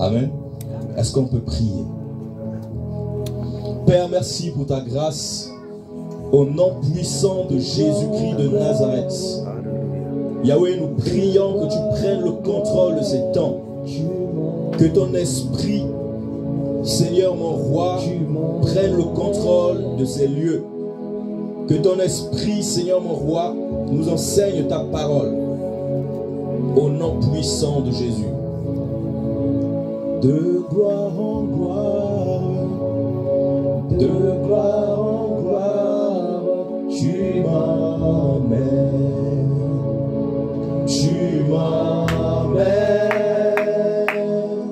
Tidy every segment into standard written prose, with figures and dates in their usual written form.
Amen. Est-ce qu'on peut prier? Père, merci pour ta grâce. Au nom puissant de Jésus-Christ de Nazareth. Yahweh, nous prions que tu prennes le contrôle de ces temps. Que ton esprit, Seigneur mon roi, prenne le contrôle de ces lieux. Que ton esprit, Seigneur mon roi, nous enseigne ta parole. Au nom puissant de Jésus. De gloire en gloire, de gloire en gloire, tu m'emmènes, tu m'emmènes.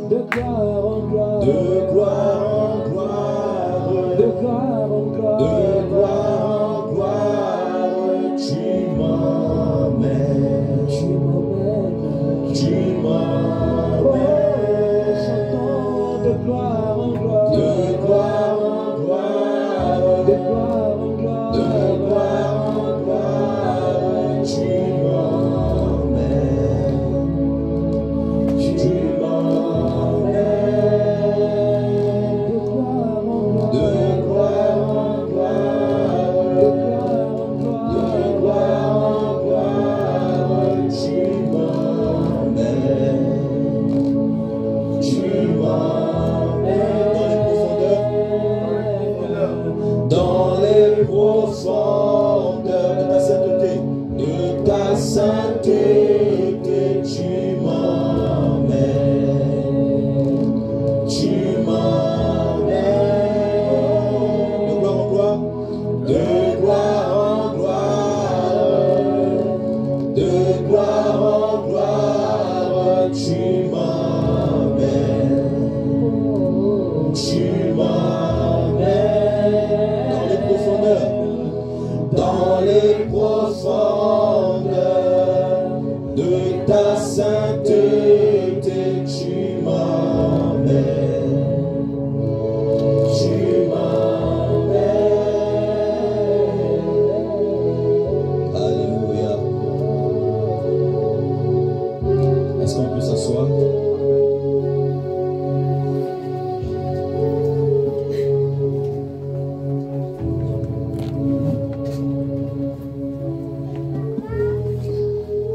De gloire en gloire, de gloire en gloire, de gloire en gloire, de gloire en gloire, tu m'emmènes, tu m'emmènes, tu m'emmènes. De gloire en gloire, de gloire en gloire, de gloire en gloire, de gloire en gloire, tu m'emmènes, tu m'emmènes. De gloire en gloire, de gloire en gloire, de gloire en gloire, de gloire en gloire, tu m'emmènes, tu m'emmènes. Dans les profondeurs de ta sainteté, tu m'emmènes, tu m'emmènes. De gloire en gloire, de gloire en gloire, de gloire en gloire, tu m'emmènes, tu m'emmènes. Dans les profondeurs de ta sainteté, tu m'emmènes, tu m'emmènes. Alléluia. Est-ce qu'on peut s'asseoir?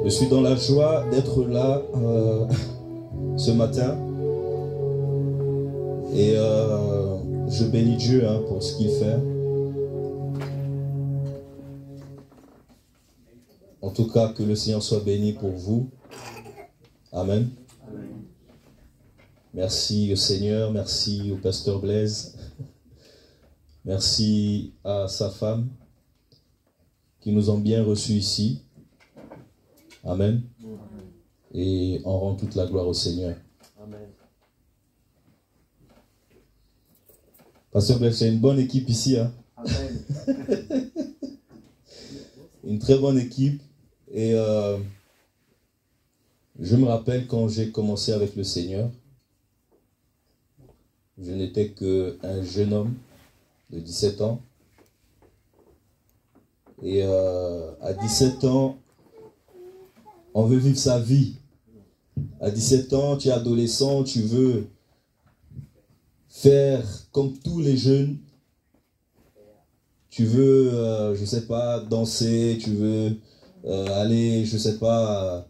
Je suis dans la joie d'être là ce matin et je bénis Dieu pour ce qu'il fait. En tout cas, que le Seigneur soit béni pour vous. Amen. Merci au Seigneur, merci au pasteur Blaise, merci à sa femme qui nous ont bien reçus ici. Amen. Et on rend toute la gloire au Seigneur. Amen. Pasteur Blaise, c'est une bonne équipe ici. Amen. Une très bonne équipe. Et je me rappelle quand j'ai commencé avec le Seigneur, je n'étais qu'un jeune homme de 17 ans. Et à 17 ans, on veut vivre sa vie. À 17 ans, tu es adolescent, tu veux faire comme tous les jeunes. Tu veux, je ne sais pas, danser, tu veux aller, je ne sais pas,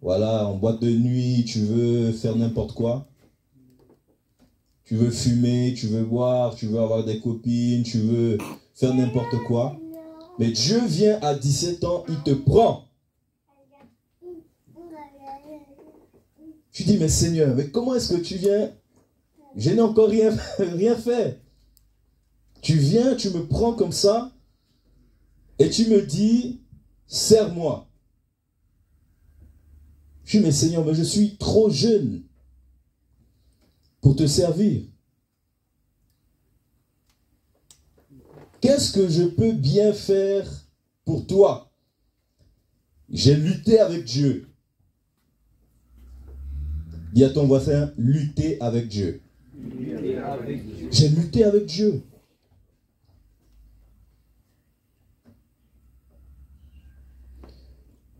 voilà, en boîte de nuit, tu veux faire n'importe quoi. Tu veux fumer, tu veux boire, tu veux avoir des copines, tu veux faire n'importe quoi. Mais Dieu vient à 17 ans, il te prend. Tu dis, mais Seigneur, mais comment est-ce que tu viens? Je n'ai encore rien fait. Tu viens, tu me prends comme ça, et tu me dis, sers-moi. Je dis, mais Seigneur, mais je suis trop jeune pour te servir. Qu'est-ce que je peux bien faire pour toi? J'ai lutté avec Dieu. Dis à ton voisin, lutter avec Dieu. J'ai lutté avec Dieu.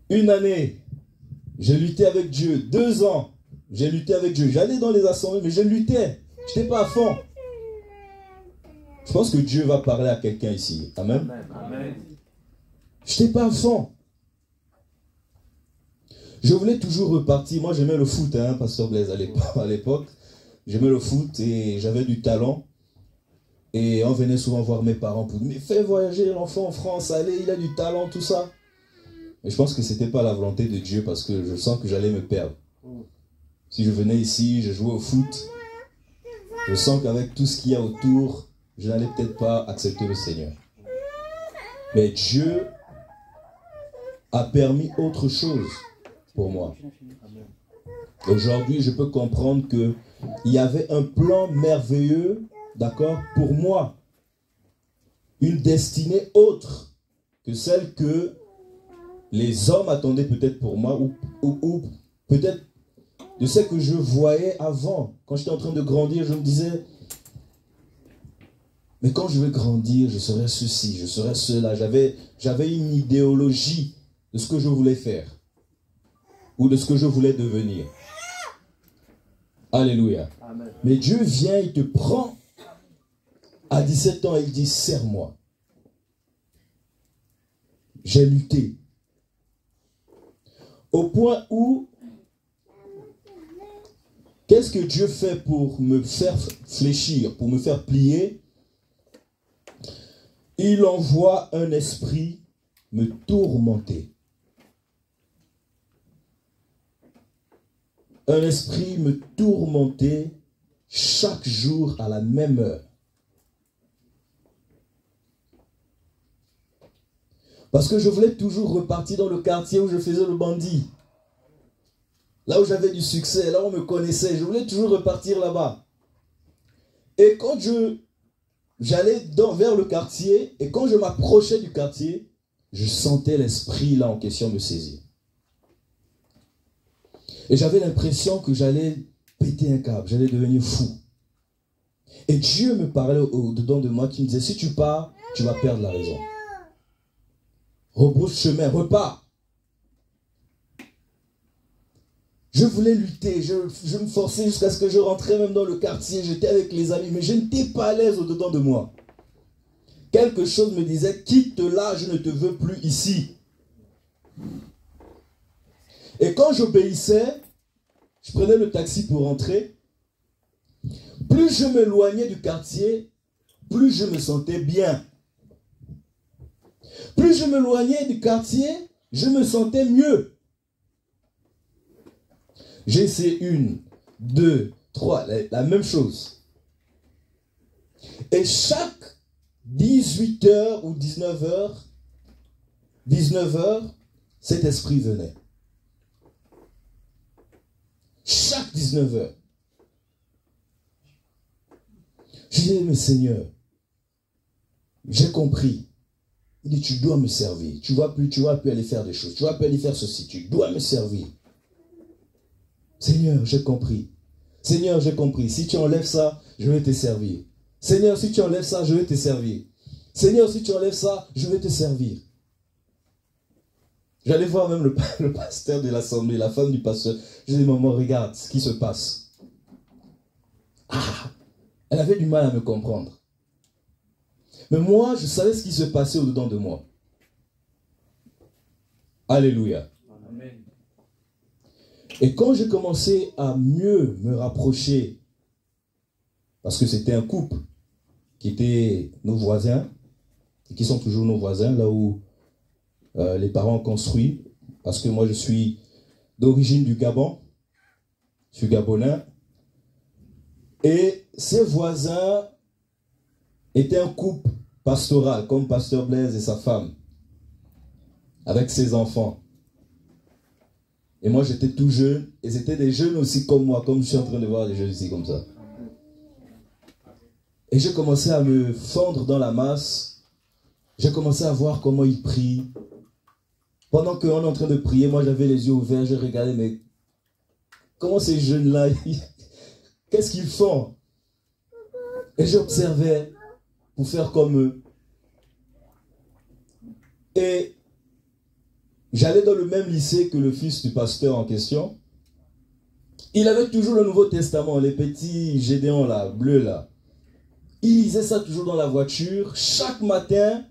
Une année, j'ai lutté avec Dieu. 2 ans, J'ai lutté avec Dieu. J'allais dans les assemblées, mais je luttais. Je n'étais pas à fond. Je pense que Dieu va parler à quelqu'un ici. Amen. Amen. Je n'étais pas à fond. Je voulais toujours repartir. Moi, j'aimais le foot, hein, Pasteur Blaise, à l'époque. J'aimais le foot et j'avais du talent. Et on venait souvent voir mes parents pour dire, mais fais voyager l'enfant en France, allez, il a du talent, tout ça. Mais je pense que ce n'était pas la volonté de Dieu parce que je sens que j'allais me perdre. Si je venais ici, je jouais au foot, je sens qu'avec tout ce qu'il y a autour, je n'allais peut-être pas accepter le Seigneur. Mais Dieu a permis autre chose pour moi. Aujourd'hui, je peux comprendre qu'il y avait un plan merveilleux, d'accord, pour moi. Une destinée autre que celle que les hommes attendaient peut-être pour moi, ou peut-être de ce que je voyais avant. Quand j'étais en train de grandir, je me disais, mais quand je vais grandir, je serai ceci, je serai cela. J'avais une idéologie de ce que je voulais faire, ou de ce que je voulais devenir. Alléluia. Amen. Mais Dieu vient, il te prend à 17 ans et il dit, serre-moi. J'ai lutté. Au point où, qu'est-ce que Dieu fait pour me faire fléchir, pour me faire plier? Il envoie un esprit me tourmenter. Un esprit me tourmentait chaque jour à la même heure. Parce que je voulais toujours repartir dans le quartier où je faisais le bandit. Là où j'avais du succès, là où on me connaissait. Je voulais toujours repartir là-bas. Et quand j'allais vers le quartier, et quand je m'approchais du quartier, je sentais l'esprit là en question me saisir. Et j'avais l'impression que j'allais péter un câble, j'allais devenir fou. Et Dieu me parlait au-dedans de moi qui me disait, si tu pars, tu vas perdre la raison. Rebrousse chemin, repars. Je voulais lutter, je me forçais jusqu'à ce que je rentrais même dans le quartier, j'étais avec les amis, mais je n'étais pas à l'aise au-dedans de moi. Quelque chose me disait, quitte là, je ne te veux plus ici. Et quand j'obéissais, je prenais le taxi pour rentrer. Plus je m'éloignais du quartier, plus je me sentais bien. Plus je m'éloignais du quartier, je me sentais mieux. J'ai essayé 1, 2, 3, la même chose. Et chaque 18h ou 19h, cet esprit venait. Chaque 19h. Je disais, mais Seigneur, j'ai compris. Il dit, tu dois me servir. Tu vas plus aller faire des choses. Tu vas plus aller faire ceci. Tu dois me servir. Seigneur, j'ai compris. Seigneur, j'ai compris. Si tu enlèves ça, je vais te servir. Seigneur, si tu enlèves ça, je vais te servir. Seigneur, si tu enlèves ça, je vais te servir. J'allais voir même le pasteur de l'assemblée, la femme du pasteur. Je dis, maman, regarde ce qui se passe. Ah, elle avait du mal à me comprendre. Mais moi, je savais ce qui se passait au-dedans de moi. Alléluia. Amen. Et quand j'ai commencé à mieux me rapprocher, parce que c'était un couple qui était nos voisins, et qui sont toujours nos voisins, là où les parents ont construit, parce que moi je suis d'origine du Gabon, je suis gabonais, et ces voisins étaient un couple pastoral, comme Pasteur Blaise et sa femme, avec ses enfants. Et moi j'étais tout jeune, et c'était des jeunes aussi comme moi, comme je suis en train de voir des jeunes ici comme ça. Et j'ai commencé à me fondre dans la masse, j'ai commencé à voir comment ils prient. Pendant qu'on est en train de prier, moi j'avais les yeux ouverts, je regardais, mais comment ces jeunes-là, qu'est-ce qu'ils font? Et j'observais pour faire comme eux. Et j'allais dans le même lycée que le fils du pasteur en question. Il avait toujours le Nouveau Testament, les petits Gédéons là, bleus là. Il lisait ça toujours dans la voiture, chaque matin,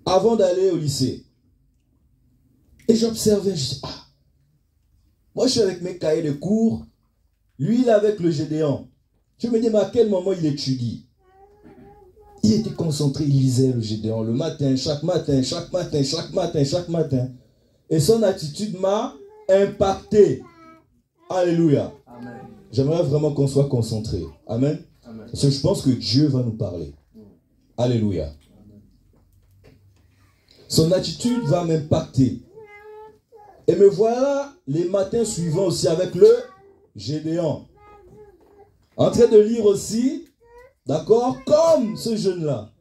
avant d'aller au lycée. Et j'observais, je dis, ah, moi je suis avec mes cahiers de cours, lui il est avec le Gédéon. Je me dis, mais à quel moment il étudie? Il était concentré, il lisait le Gédéon le matin, chaque matin, chaque matin, chaque matin, chaque matin. Et son attitude m'a impacté. Alléluia. J'aimerais vraiment qu'on soit concentré. Amen. Amen. Parce que je pense que Dieu va nous parler. Alléluia. Amen. Son attitude va m'impacter. Et me voilà les matins suivants aussi avec le Gédéon. En train de lire aussi, d'accord, comme ce jeune-là.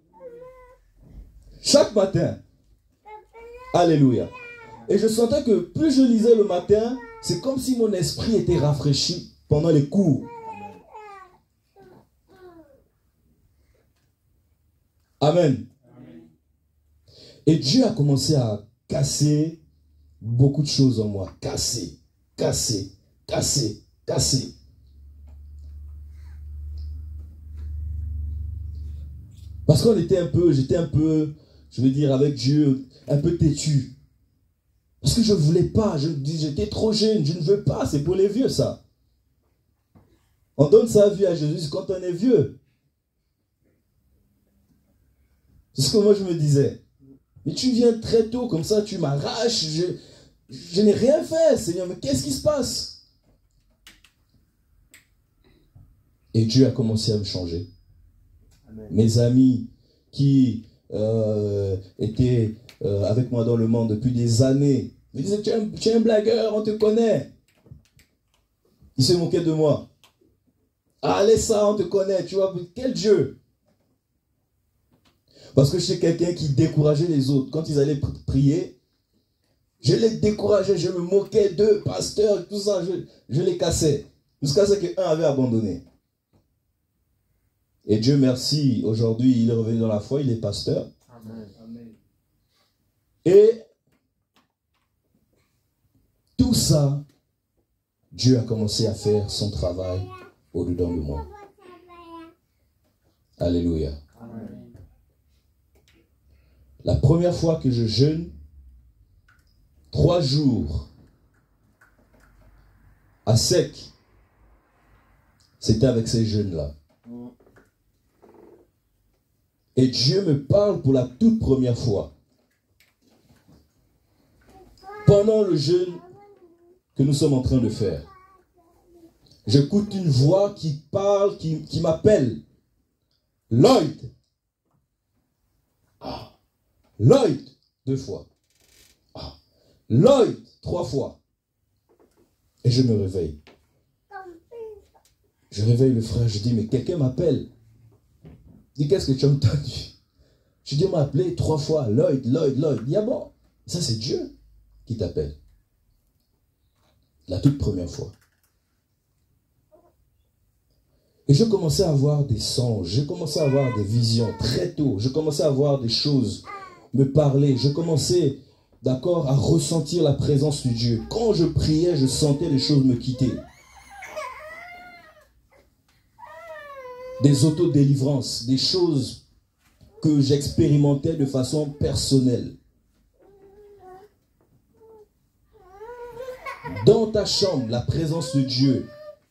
Chaque matin. Alléluia. Et je sentais que plus je lisais le matin, c'est comme si mon esprit était rafraîchi pendant les cours. Amen. Et Dieu a commencé à casser beaucoup de choses en moi. Casser, casser, casser, casser. Parce qu'on était j'étais un peu, je veux dire, avec Dieu, un peu têtu. Parce que je ne voulais pas, j'étais trop jeune, je ne veux pas, c'est pour les vieux ça. On donne sa vie à Jésus quand on est vieux. C'est ce que moi je me disais. Mais tu viens très tôt, comme ça tu m'arraches, je n'ai rien fait, Seigneur, mais qu'est-ce qui se passe? Et Dieu a commencé à me changer. Amen. Mes amis qui étaient avec moi dans le monde depuis des années, me disaient, tu es un blagueur, on te connaît. Ils se moquaient de moi. Allez ça, on te connaît, tu vois, quel Dieu? Parce que je suis quelqu'un qui décourageait les autres. Quand ils allaient prier, je les décourageais, je me moquais d'eux, pasteurs, tout ça, je les cassais. Jusqu'à ce qu'un avait abandonné. Et Dieu merci, aujourd'hui, il est revenu dans la foi, il est pasteur. Amen. Et tout ça, Dieu a commencé à faire son travail au-dedans de moi. Alléluia. Amen. La première fois que je jeûne, 3 jours à sec, c'était avec ces jeûnes-là. Et Dieu me parle pour la toute première fois. Pendant le jeûne que nous sommes en train de faire, j'écoute une voix qui parle, qui m'appelle. Lloyd. Ah. Lloyd, 2 fois. Ah. Lloyd, 3 fois. Et je me réveille. Je réveille le frère, je dis, mais quelqu'un m'appelle. Il dit, qu'est-ce que tu as entendu? Je dis, on m'a appelé 3 fois, Lloyd, Lloyd, Lloyd. Il dit, ah bon, ça c'est Dieu qui t'appelle. La toute première fois. Et je commençais à avoir des songes, je commençais à avoir des visions très tôt. Je commençais à voir des choses me parler. Je commençais, d'accord, à ressentir la présence de Dieu. Quand je priais, je sentais les choses me quitter. Des autodélivrances, des choses que j'expérimentais de façon personnelle. Dans ta chambre, la présence de Dieu,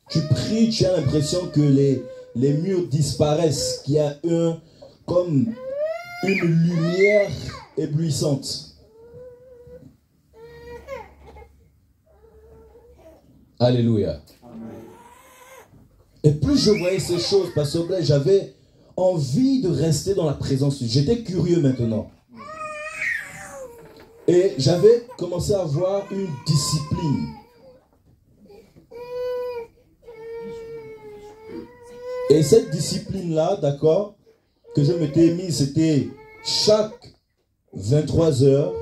tu pries, tu as l'impression que les murs disparaissent, qu'il y a comme une lumière éblouissante. Alléluia. Et plus je voyais ces choses, parce que j'avais envie de rester dans la présence de Dieu. J'étais curieux maintenant. Et j'avais commencé à avoir une discipline. Et cette discipline-là, d'accord, que je m'étais mise, c'était chaque 23 heures,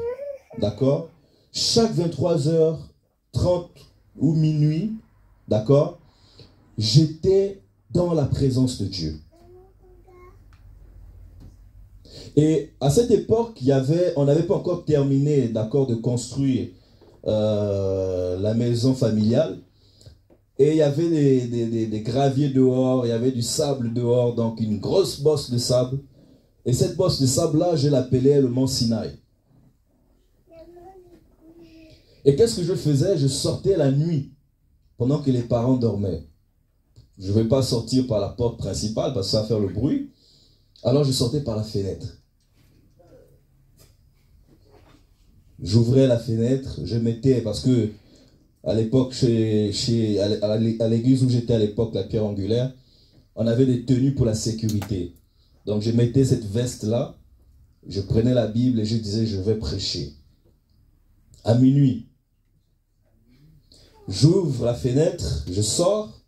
d'accord, chaque 23h30 ou minuit, d'accord, j'étais dans la présence de Dieu. Et à cette époque, on n'avait pas encore terminé, d'accord, de construire la maison familiale. Et il y avait des graviers dehors, il y avait du sable dehors, donc une grosse bosse de sable. Et cette bosse de sable-là, je l'appelais le mont Sinaï. Et qu'est-ce que je faisais? Je sortais la nuit, pendant que les parents dormaient. Je ne vais pas sortir par la porte principale, parce que ça va faire le bruit. Alors je sortais par la fenêtre. J'ouvrais la fenêtre, je mettais, parce que à l'époque, à l'église où j'étais à l'époque, la pierre angulaire, on avait des tenues pour la sécurité. Donc je mettais cette veste-là, je prenais la Bible et je disais, je vais prêcher. À minuit, j'ouvre la fenêtre, je sors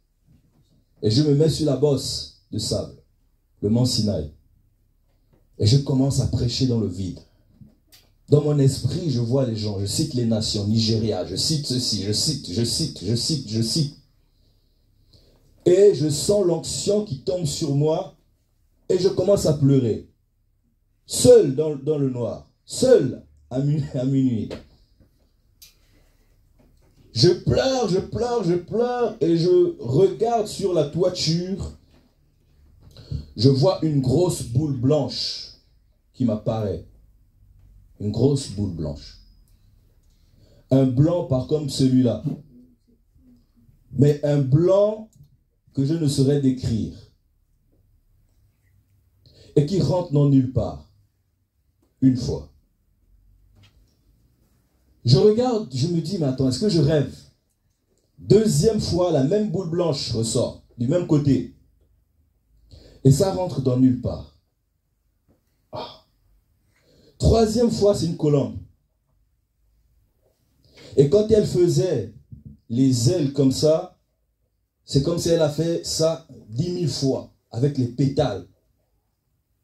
et je me mets sur la bosse de sable, le mont Sinaï. Et je commence à prêcher dans le vide. Dans mon esprit, je vois les gens, je cite les nations, Nigeria, je cite ceci, je cite. Et je sens l'onction qui tombe sur moi et je commence à pleurer. Seul dans le noir, seul à minuit. Je pleure et je regarde sur la toiture. Je vois une grosse boule blanche qui m'apparaît. Une grosse boule blanche. Un blanc pas comme celui-là. Mais un blanc que je ne saurais décrire. Et qui rentre dans nulle part. Une fois. Je regarde, je me dis, mais attends, est-ce que je rêve? Deuxième fois, la même boule blanche ressort, du même côté. Et ça rentre dans nulle part. Troisième fois, c'est une colombe. Et quand elle faisait les ailes comme ça, c'est comme si elle a fait ça 10 000 fois, avec les pétales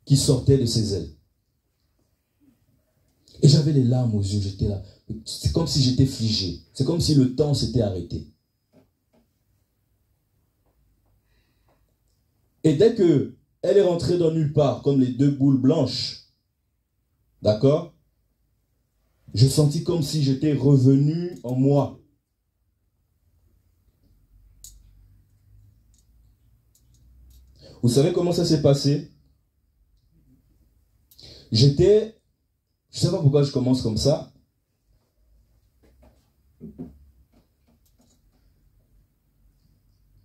qui sortaient de ses ailes. Et j'avais les larmes aux yeux, j'étais là. C'est comme si j'étais figé. C'est comme si le temps s'était arrêté. Et dès que elle est rentrée dans nulle part, comme les deux boules blanches, d'accord? Je sentis comme si j'étais revenu en moi. Vous savez comment ça s'est passé? Je ne sais pas pourquoi je commence comme ça.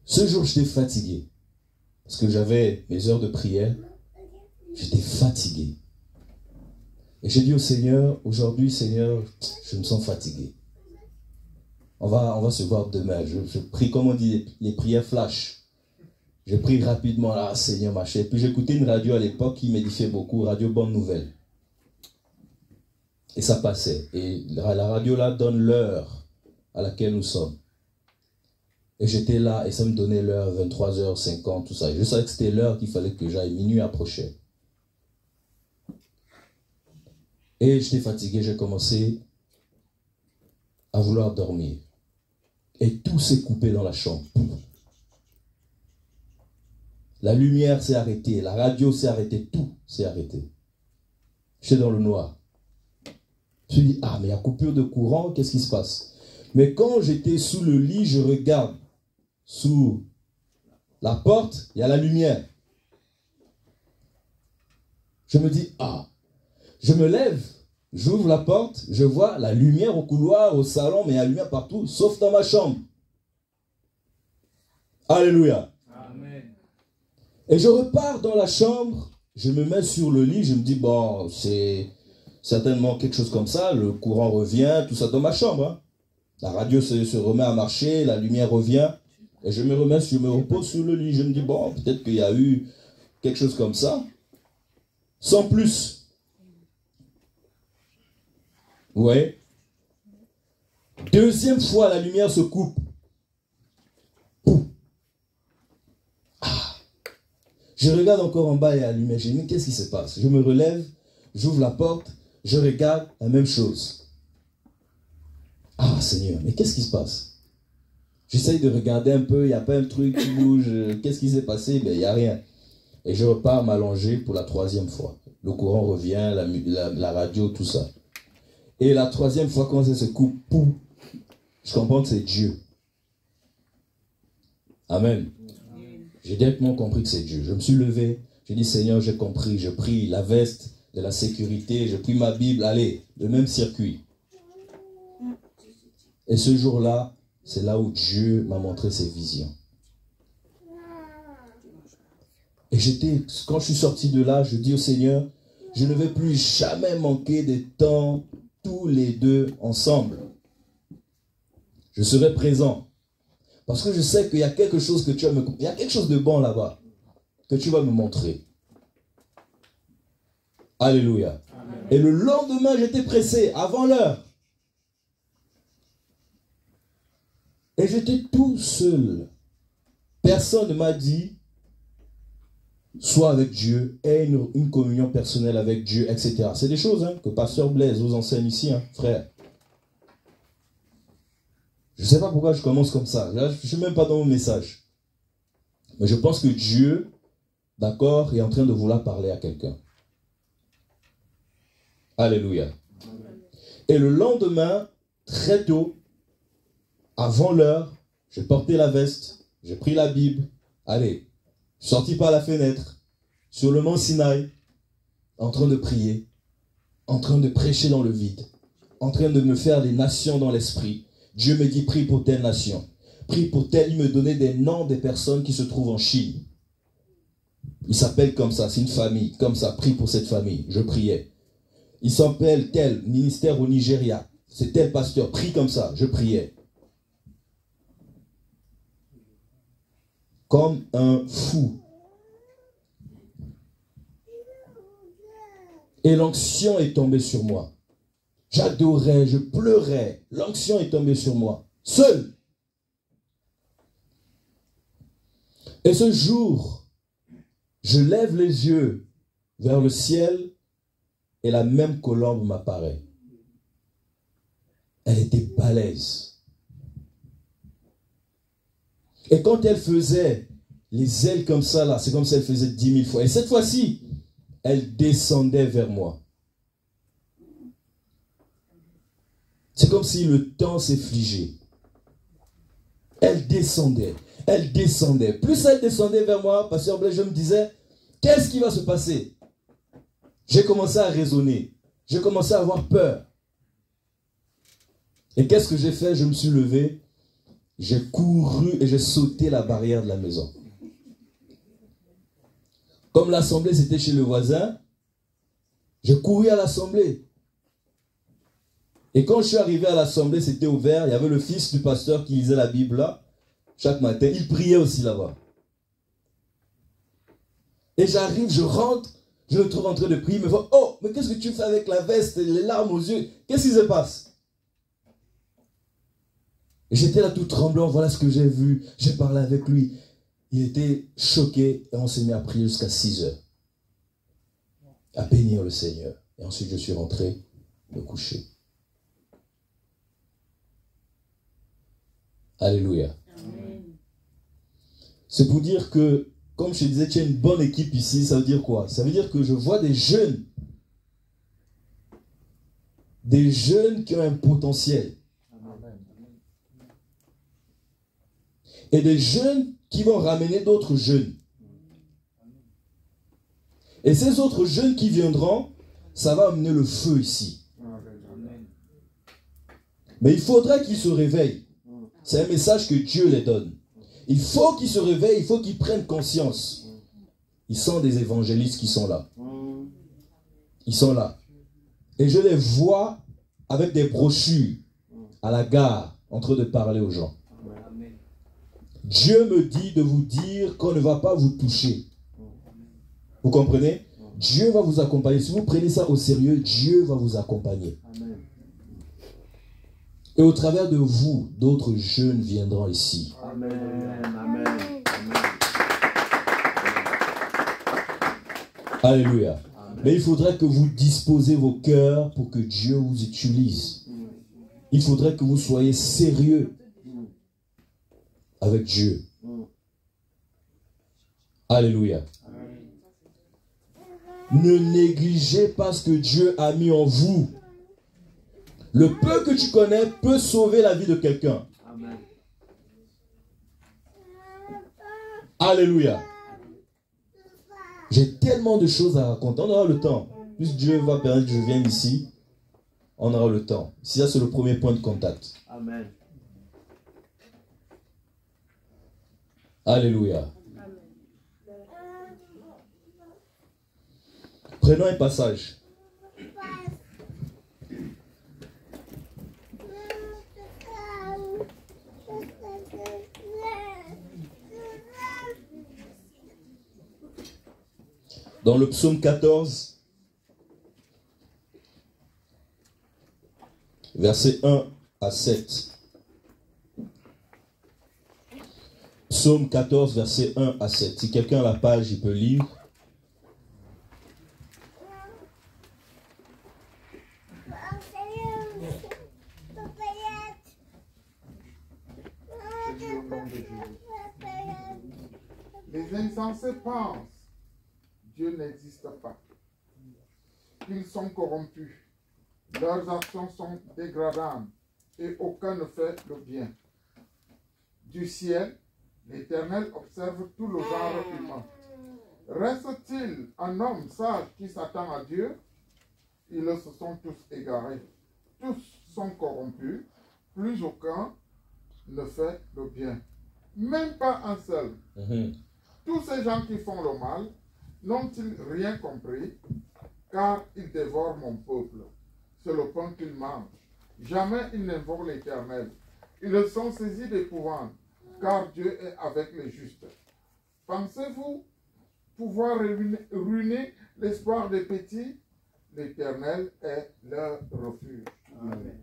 Ce jour, j'étais fatigué. Parce que j'avais mes heures de prière. J'étais fatigué. Et j'ai dit au Seigneur, aujourd'hui, Seigneur, je me sens fatigué. On va se voir demain. Je prie, comme on dit, les prières flash. Je prie rapidement, là, Seigneur, machin. Et puis j'écoutais une radio à l'époque qui m'édifiait beaucoup, Radio Bonne Nouvelle. Et ça passait. Et la radio là donne l'heure à laquelle nous sommes. Et j'étais là et ça me donnait l'heure, 23h50, tout ça. Je savais que c'était l'heure qu'il fallait que j'aille. Minuit approchait. Et j'étais fatigué, j'ai commencé à vouloir dormir. Et tout s'est coupé dans la chambre. La lumière s'est arrêtée, la radio s'est arrêtée, tout s'est arrêté. J'étais dans le noir. Je me suis dit, ah, mais il y a coupure de courant, qu'est-ce qui se passe? Mais quand j'étais sous le lit, je regarde sous la porte, il y a la lumière. Je me dis, ah, je me lève, j'ouvre la porte, je vois la lumière au couloir, au salon, mais il y a la lumière partout, sauf dans ma chambre. Alléluia. Amen. Et je repars dans la chambre, je me mets sur le lit, je me dis, bon, c'est certainement quelque chose comme ça, le courant revient, tout ça dans ma chambre. Hein. La radio se remet à marcher, la lumière revient, et je me repose sur le lit, je me dis, bon, peut-être qu'il y a eu quelque chose comme ça, sans plus. Ouais. Deuxième fois, la lumière se coupe. Ah. Je regarde encore en bas et à la lumière, je dis, mais qu'est-ce qui se passe? Je me relève, j'ouvre la porte, je regarde la même chose. Ah Seigneur, mais qu'est-ce qui se passe? J'essaye de regarder un peu, il n'y a pas un truc qui bouge, qu'est-ce qui s'est passé? Ben, il n'y a rien. Et je repars m'allonger pour la troisième fois. Le courant revient, la radio, tout ça. Et la troisième fois, quand ça se coupe, pouf, je comprends que c'est Dieu. Amen. J'ai directement compris que c'est Dieu. Je me suis levé, j'ai dit Seigneur, j'ai compris, je prie la veste de la sécurité, je prie ma Bible, allez, le même circuit. Et ce jour-là, c'est là où Dieu m'a montré ses visions. Et quand je suis sorti de là, je dis au Seigneur, je ne vais plus jamais manquer de temps tous les deux ensemble. Je serai présent. Parce que je sais qu'il y a quelque chose que il y a quelque chose de bon là-bas que tu vas me montrer. Alléluia. Amen. Et le lendemain, j'étais pressé, avant l'heure. Et j'étais tout seul. Personne ne m'a dit, sois avec Dieu, aie une communion personnelle avec Dieu, etc. C'est des choses que Pasteur Blaise vous enseigne ici, frère. Je ne sais pas pourquoi je commence comme ça. Là, je ne suis même pas dans mon message. Mais je pense que Dieu, d'accord, est en train de vouloir parler à quelqu'un. Alléluia. Et le lendemain, très tôt, avant l'heure, j'ai porté la veste, j'ai pris la Bible, allez, sorti par la fenêtre, sur le mont Sinaï, en train de prier, en train de prêcher dans le vide, en train de me faire des nations dans l'esprit. Dieu me dit, prie pour telle nation. Prie pour telle, il me donnait des noms des personnes qui se trouvent en Chine. Il s'appelle comme ça, c'est une famille, comme ça, prie pour cette famille. Je priais. Il s'appelle tel, ministère au Nigeria. C'est tel pasteur, prie comme ça, je priais. Comme un fou. Et l'onction est tombée sur moi. J'adorais, je pleurais. L'onction est tombée sur moi. Seul. Et ce jour, je lève les yeux vers le ciel et la même colombe m'apparaît. Elle était balèze. Et quand elle faisait les ailes comme ça, là, c'est comme si elle faisait 10 000 fois. Et cette fois-ci, elle descendait vers moi. C'est comme si le temps s'est figé. Elle descendait. Elle descendait. Plus elle descendait vers moi, Pasteur Blaise, je me disais, qu'est-ce qui va se passer? J'ai commencé à raisonner. J'ai commencé à avoir peur. Et qu'est-ce que j'ai fait? Je me suis levé. J'ai couru et j'ai sauté la barrière de la maison. Comme l'assemblée, c'était chez le voisin, j'ai couru à l'assemblée. Et quand je suis arrivé à l'assemblée, c'était ouvert. Il y avait le fils du pasteur qui lisait la Bible là. Chaque matin, il priait aussi là-bas. Et j'arrive, je rentre, je le trouve en train de prier. Il me dit, oh, mais qu'est-ce que tu fais avec la veste et les larmes aux yeux? Qu'est-ce qui se passe? Et j'étais là tout tremblant, voilà ce que j'ai vu. J'ai parlé avec lui. Il était choqué et on s'est mis à prier jusqu'à 6 heures. À bénir le Seigneur. Et ensuite, je suis rentré me coucher. Alléluia. C'est pour dire que, comme je te disais, tu as une bonne équipe ici. Ça veut dire quoi? Ça veut dire que je vois des jeunes. Des jeunes qui ont un potentiel. Et des jeunes qui vont ramener d'autres jeunes. Et ces autres jeunes qui viendront, ça va amener le feu ici. Mais il faudrait qu'ils se réveillent. C'est un message que Dieu les donne. Il faut qu'ils se réveillent, il faut qu'ils prennent conscience. Ils sont des évangélistes qui sont là. Ils sont là. Et je les vois avec des brochures à la gare en train de parler aux gens. Dieu me dit de vous dire qu'on ne va pas vous toucher. Vous comprenez? Dieu va vous accompagner. Si vous prenez ça au sérieux, Dieu va vous accompagner. Et au travers de vous, d'autres jeunes viendront ici. Amen. Amen. Alléluia. Amen. Mais il faudrait que vous disposez vos cœurs pour que Dieu vous utilise. Il faudrait que vous soyez sérieux avec Dieu. Alléluia. Ne négligez pas ce que Dieu a mis en vous. Le peu que tu connais peut sauver la vie de quelqu'un. Alléluia. J'ai tellement de choses à raconter. On aura le temps. Plus Dieu va permettre que je vienne ici, on aura le temps. Si ça, c'est le premier point de contact. Amen. Alléluia. Prenons un passage. Dans le psaume 14, versets 1 à 7. Psaume 14, versets 1 à 7. Si quelqu'un a la page, il peut lire. Les insensés pensent, Dieu n'existe pas. Ils sont corrompus. Leurs actions sont dégradantes et aucun ne fait le bien. Du ciel, l'Éternel observe tout le genre humain. Reste-t-il un homme sage qui s'attend à Dieu? Ils se sont tous égarés. Tous sont corrompus. Plus aucun ne fait le bien. Même pas un seul. Tous ces gens qui font le mal n'ont-ils rien compris? Car ils dévorent mon peuple. C'est le pain qu'ils mangent. Jamais ils n'invoquent l'Éternel. Ils sont saisis d'épouvante, car Dieu est avec les justes. Pensez-vous pouvoir ruiner l'espoir des petits? L'Éternel est leur refuge.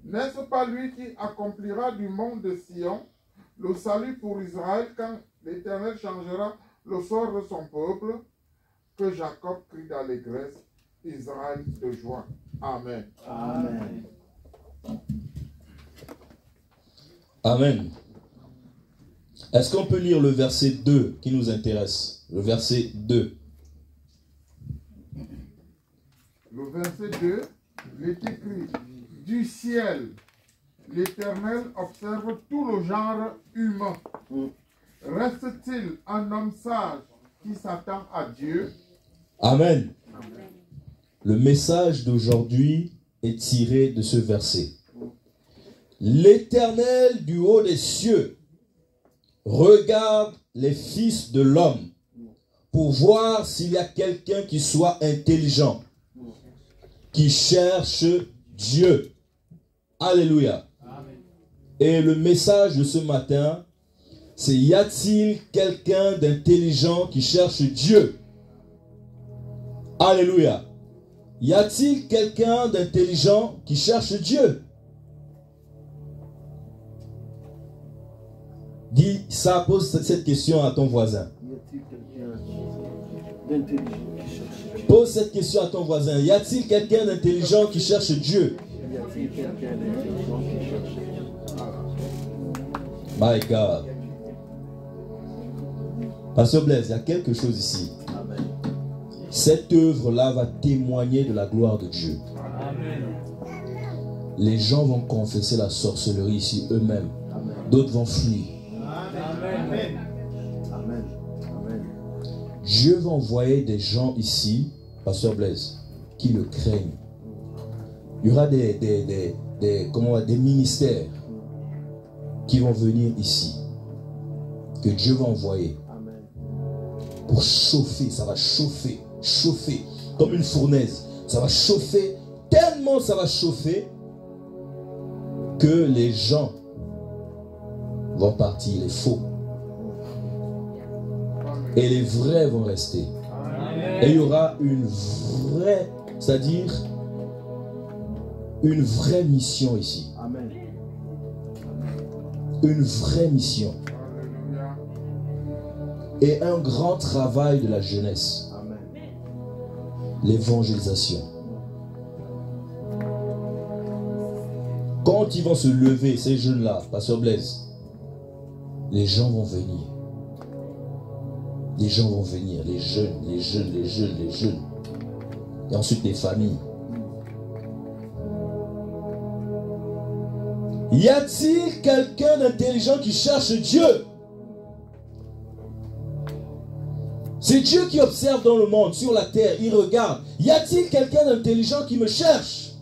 N'est-ce pas lui qui accomplira du mont de Sion le salut pour Israël quand l'Éternel changera le sort de son peuple? Que Jacob crie d'allégresse, Israël de joie. Amen. Amen. Amen. Est-ce qu'on peut lire le verset 2 qui nous intéresse? Le verset 2. Le verset 2, il est écrit: du ciel, l'Éternel observe tout le genre humain. Reste-t-il un homme sage qui s'attend à Dieu? Amen. Le message d'aujourd'hui est tiré de ce verset. L'Éternel du haut des cieux regarde les fils de l'homme pour voir s'il y a quelqu'un qui soit intelligent, qui cherche Dieu. Alléluia. Et le message de ce matin, c'est: y a-t-il quelqu'un d'intelligent qui cherche Dieu? Alléluia. Y a-t-il quelqu'un d'intelligent qui cherche Dieu? Dis ça, pose cette question à ton voisin. Y a-t-il quelqu'un d'intelligent qui cherche Dieu? Pose cette question à ton voisin. Y a-t-il quelqu'un d'intelligent qui cherche Dieu? Y a-t-il quelqu'un d'intelligent qui cherche Dieu? My God. Pasteur Blaise, il y a quelque chose ici. Amen. Cette œuvre-là va témoigner de la gloire de Dieu. Amen. Les gens vont confesser la sorcellerie ici eux-mêmes. Amen. D'autres vont fuir. Amen. Amen. Amen. Dieu va envoyer des gens ici, Pasteur Blaise, qui le craignent. Il y aura des ministères qui vont venir ici, que Dieu va envoyer pour chauffer. Ça va chauffer, chauffer comme une fournaise. Ça va chauffer, tellement ça va chauffer que les gens vont partir, les faux. Et les vrais vont rester. Et il y aura une vraie, c'est-à-dire une vraie mission ici. Amen. Une vraie mission. Et un grand travail de la jeunesse. Amen. L'évangélisation. Quand ils vont se lever, ces jeunes-là, Pasteur Blaise, les gens vont venir. Les gens vont venir, les jeunes, les jeunes, les jeunes, les jeunes. Et ensuite les familles. Y a-t-il quelqu'un d'intelligent qui cherche Dieu? C'est Dieu qui observe dans le monde, sur la terre. Il regarde. Y a-t-il quelqu'un d'intelligent qui me cherche?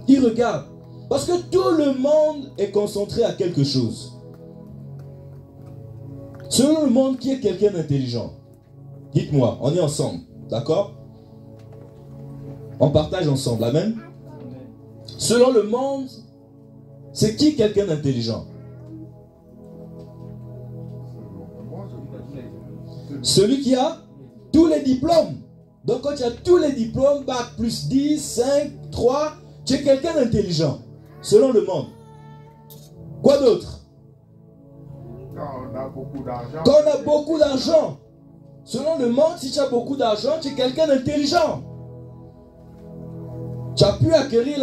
Il regarde. Parce que tout le monde est concentré à quelque chose. Selon le monde, qui est quelqu'un d'intelligent? Dites-moi, on est ensemble. D'accord? On partage ensemble. Amen. Selon le monde, c'est qui quelqu'un d'intelligent? Celui qui a tous les diplômes. Donc quand tu as tous les diplômes, bac plus 10, 5, 3, tu es quelqu'un d'intelligent. Selon le monde. Quoi d'autre? Quand on a beaucoup d'argent. Quand on a beaucoup d'argent. Selon le monde, si tu as beaucoup d'argent, tu es quelqu'un d'intelligent. Tu as pu acquérir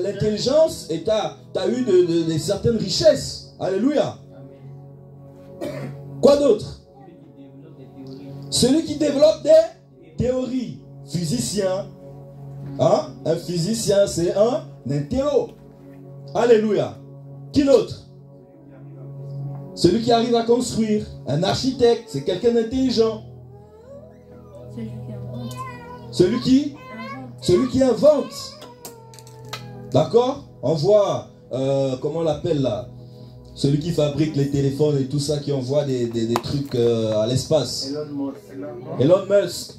l'intelligence et tu as eu de certaines richesses. Alléluia. Quoi d'autre? Celui qui développe des théories. Physicien. Hein? Un physicien, c'est un intello. Alléluia. Qui d'autre? Celui qui arrive à construire. Un architecte, c'est quelqu'un d'intelligent. Celui qui invente. D'accord? On voit, comment on l'appelle là? Celui qui fabrique les téléphones et tout ça, qui envoie des trucs à l'espace. Elon Musk.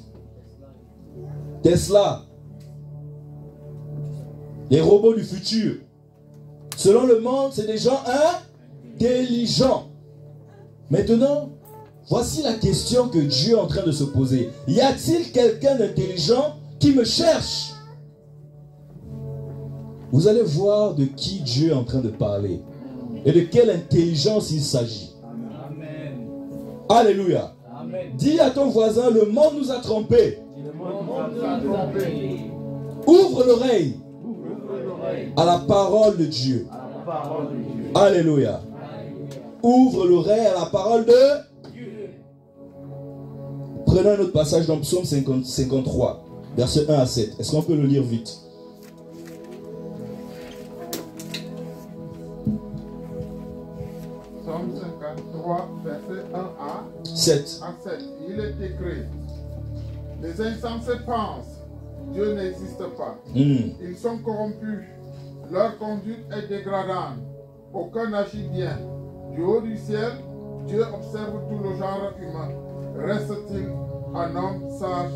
Tesla. Les robots du futur. Selon le monde, c'est des gens intelligents. Maintenant, voici la question que Dieu est en train de se poser. Y a-t-il quelqu'un d'intelligent qui me cherche? Vous allez voir de qui Dieu est en train de parler. Et de quelle intelligence il s'agit. Amen. Alléluia. Amen. Dis à ton voisin, le monde nous a trompés. Le monde nous a trompés. Ouvre l'oreille à la parole de Dieu. Alléluia. Ouvre l'oreille à la parole de Dieu. Prenons un autre passage dans Psaume 53, versets 1 à 7. Est-ce qu'on peut le lire vite? Psaume 53, verset 1 à 7. Il est écrit: les insensés pensent, Dieu n'existe pas. Ils sont corrompus, leur conduite est dégradante, aucun n'agit bien. Du haut du ciel, Dieu observe tout le genre humain. Reste-t-il un homme sage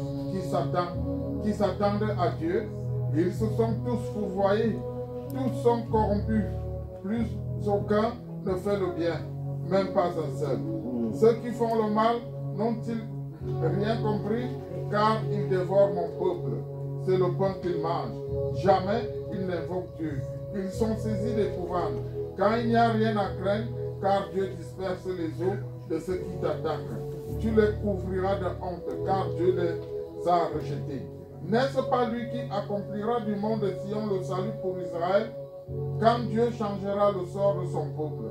qui s'attende à Dieu? Ils se sont tous fourvoyés, tous sont corrompus, plus aucun ne fait le bien, même pas un seul. Ceux qui font le mal n'ont-ils rien compris? Car ils dévorent mon peuple. C'est le pain qu'ils mangent. Jamais ils n'invoquent Dieu. Ils sont saisis d'épouvante. Quand il n'y a rien à craindre, car Dieu disperse les eaux de ceux qui t'attaquent. Tu les couvriras de honte, car Dieu les a rejetés. N'est-ce pas lui qui accomplira du mont de Sion le salut pour Israël? Quand Dieu changera le sort de son peuple,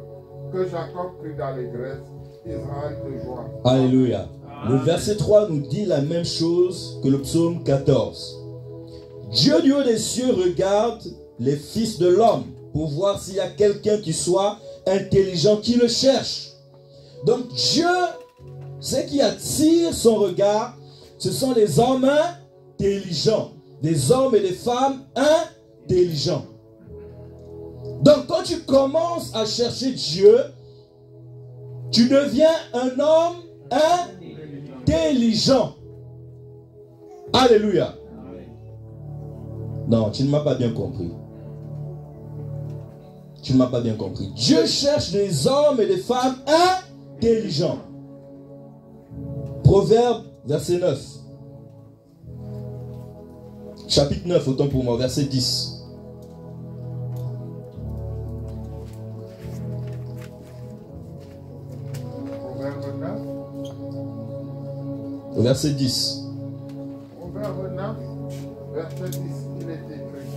que Jacob crie d'allégresse, Israël de joie. Alléluia. Le verset 3 nous dit la même chose que le psaume 14. Dieu du haut des cieux regarde les fils de l'homme pour voir s'il y a quelqu'un qui soit intelligent, qui le cherche. Donc Dieu, ce qui attire son regard, ce sont les hommes intelligents. Des hommes et des femmes intelligents. Donc quand tu commences à chercher Dieu, tu deviens un homme intelligent. Alléluia. Non, tu ne m'as pas bien compris. Tu ne m'as pas bien compris. Dieu cherche des hommes et des femmes intelligents. Proverbe, verset 9. Chapitre 9, autant pour moi, verset 10. Proverbe 9. Verset 10. Proverbe 9, verset 10, il est écrit: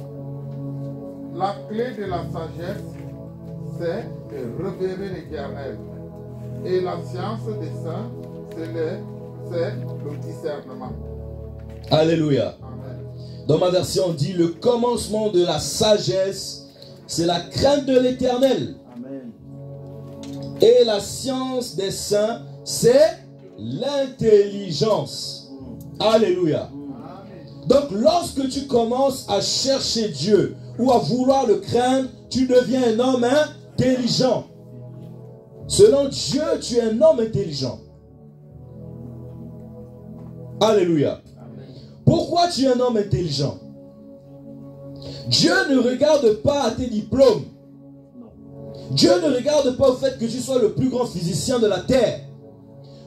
la clé de la sagesse, c'est de révérer l'Éternel. Et la science des saints, c'est le discernement. Alléluia. Amen. Dans ma version, on dit le commencement de la sagesse, c'est la crainte de l'Éternel. Amen. Et la science des saints, c'est l'intelligence. Alléluia. Donc lorsque tu commences à chercher Dieu ou à vouloir le craindre, tu deviens un homme intelligent. Selon Dieu, tu es un homme intelligent. Alléluia. Pourquoi tu es un homme intelligent? Dieu ne regarde pas à tes diplômes. Dieu ne regarde pas au fait que tu sois le plus grand physicien de la terre.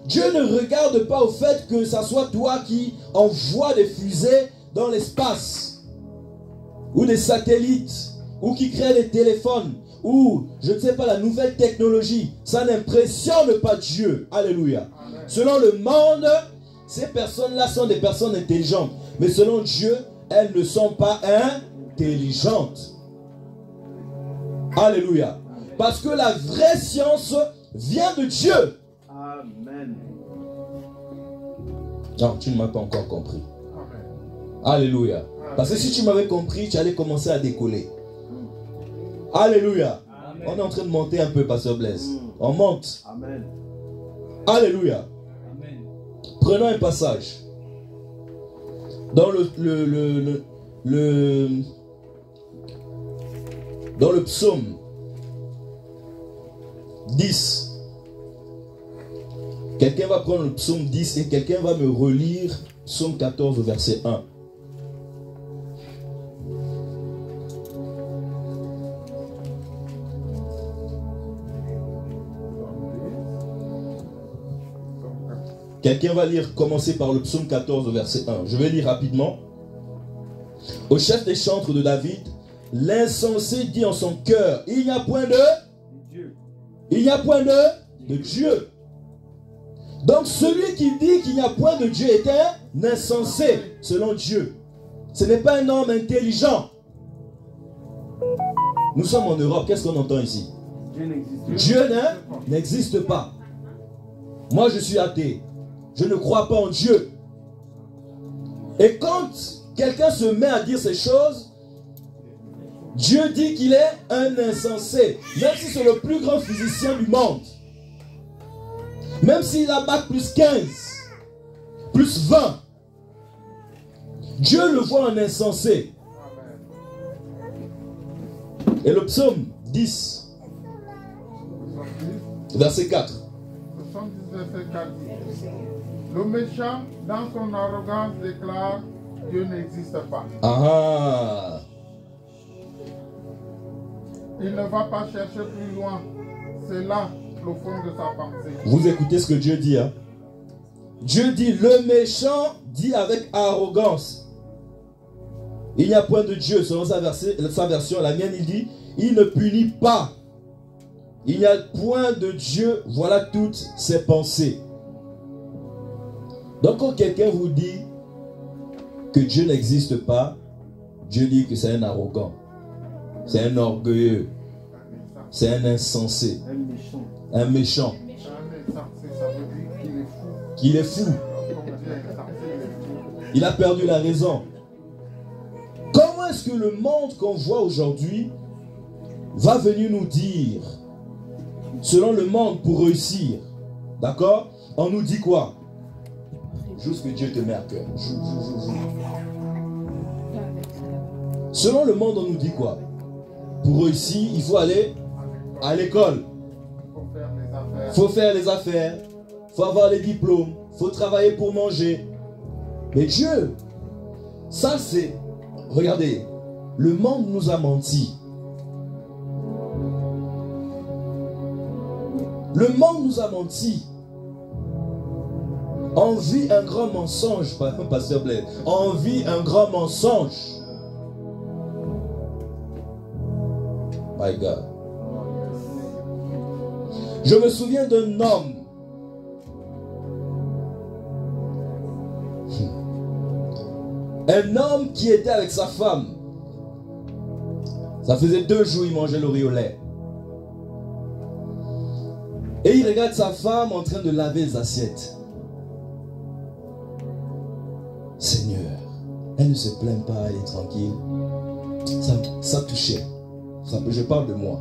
Dieu ne regarde pas au fait que ça soit toi qui envoie des fusées dans l'espace, ou des satellites, ou qui crée des téléphones, ou je ne sais pas, la nouvelle technologie. Ça n'impressionne pas Dieu. Alléluia. Selon le monde, ces personnes-là sont des personnes intelligentes. Mais selon Dieu, elles ne sont pas intelligentes. Alléluia. Parce que la vraie science vient de Dieu. Amen. Non, tu ne m'as pas encore compris. Amen. Alléluia. Parce que si tu m'avais compris, tu allais commencer à décoller. Alléluia. Amen. On est en train de monter un peu, Pasteur Blaise. On monte. Amen. Alléluia. Amen. Prenons un passage. Dans dans le psaume 10. Quelqu'un va prendre le psaume 10 et quelqu'un va me relire psaume 14, verset 1. Quelqu'un va lire, commencer par le psaume 14, verset 1. Je vais lire rapidement. Au chef des chantres de David, l'insensé dit en son cœur, il n'y a point de Dieu. Il n'y a point de Dieu. Donc celui qui dit qu'il n'y a point de Dieu est un insensé, selon Dieu. Ce n'est pas un homme intelligent. Nous sommes en Europe, qu'est-ce qu'on entend ici? Dieu n'existe pas. Dieu n'existe pas. Moi je suis athée. Je ne crois pas en Dieu. Et quand quelqu'un se met à dire ces choses, Dieu dit qu'il est un insensé. Même si c'est le plus grand physicien du monde. Même s'il a bac plus 15, plus 20. Dieu le voit en insensé. Et le psaume 10, verset 4. Le psaume 10, verset 4 dit, le méchant, dans son arrogance, déclare, Dieu n'existe pas. Ah, Il ne va pas chercher plus loin. C'est là le fond de sa pensée. vous écoutez ce que Dieu dit, hein? Dieu dit, le méchant dit avec arrogance, il n'y a point de Dieu, selon sa version. La mienne, il dit, il ne punit pas. Il n'y a point de Dieu, voilà toutes ses pensées. Donc quand quelqu'un vous dit que Dieu n'existe pas, Dieu dit que c'est un arrogant, c'est un orgueilleux, c'est un insensé, Un méchant. un méchant, Un insensé, ça veut dire qu'il est fou. qu'il est fou. Comme Dieu est insensé, il est fou. Il a perdu la raison. Comment est-ce que le monde qu'on voit aujourd'hui va venir nous dire, selon le monde pour réussir, d'accord? On nous dit quoi? Juste que Dieu te met à cœur. Joue. Selon le monde, on nous dit quoi? Pour réussir, il faut aller à l'école. Il Il faut faire les affaires. faut faire les affaires. Il faut avoir les diplômes. Il faut travailler pour manger. Mais Dieu, ça c'est... Regardez, le monde nous a menti. Le monde nous a menti. On vit un grand mensonge, Pasteur Blaise. On vit un grand mensonge. My God. Je me souviens d'un homme. Un homme qui était avec sa femme. Ça faisait 2 jours il mangeait le riz au lait. Et il regarde sa femme en train de laver les assiettes. Seigneur, elle ne se plaint pas, elle est tranquille. Ça touchait. Je parle de moi.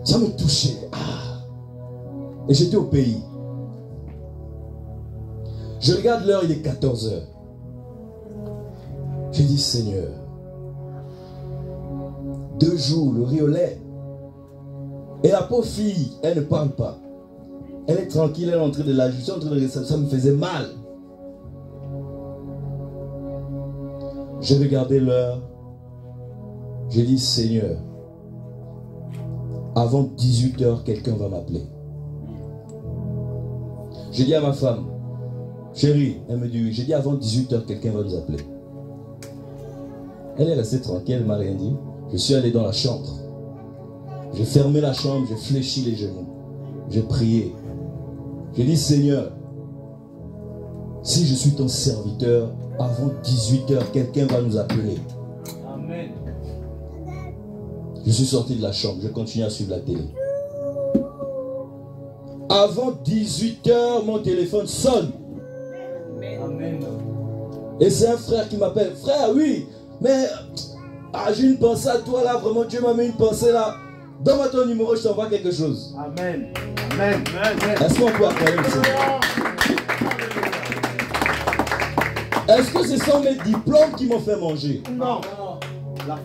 Ça me touchait. Ah. Et j'étais au pays. Je regarde l'heure, il est 14 h. J'ai dit, Seigneur, 2 jours, le riz au lait. Et la pauvre fille, elle ne parle pas. Elle est tranquille, elle est en train de la juger, en train de rester. Ça me faisait mal. J'ai regardé l'heure. J'ai dit, Seigneur, avant 18 h, quelqu'un va m'appeler. J'ai dit à ma femme, chérie, elle me dit oui. J'ai dit, avant 18 h, quelqu'un va nous appeler. Elle est restée tranquille, elle ne m'a rien dit. Je suis allé dans la chambre. J'ai fermé la chambre, j'ai fléchi les genoux. J'ai prié. J'ai dit, Seigneur, si je suis ton serviteur, avant 18 h, quelqu'un va nous appeler. Amen. Je suis sorti de la chambre, je continue à suivre la télé. Avant 18 h, mon téléphone sonne. Amen. Et c'est un frère qui m'appelle. Frère, oui, mais j'ai une pensée à toi là, vraiment, Dieu m'a mis une pensée là. Donne-moi ton numéro, je t'envoie quelque chose. Amen. Amen. Est-ce qu'on peut acclamer le Seigneur? Est-ce que ce sont mes diplômes qui m'ont fait manger? Non.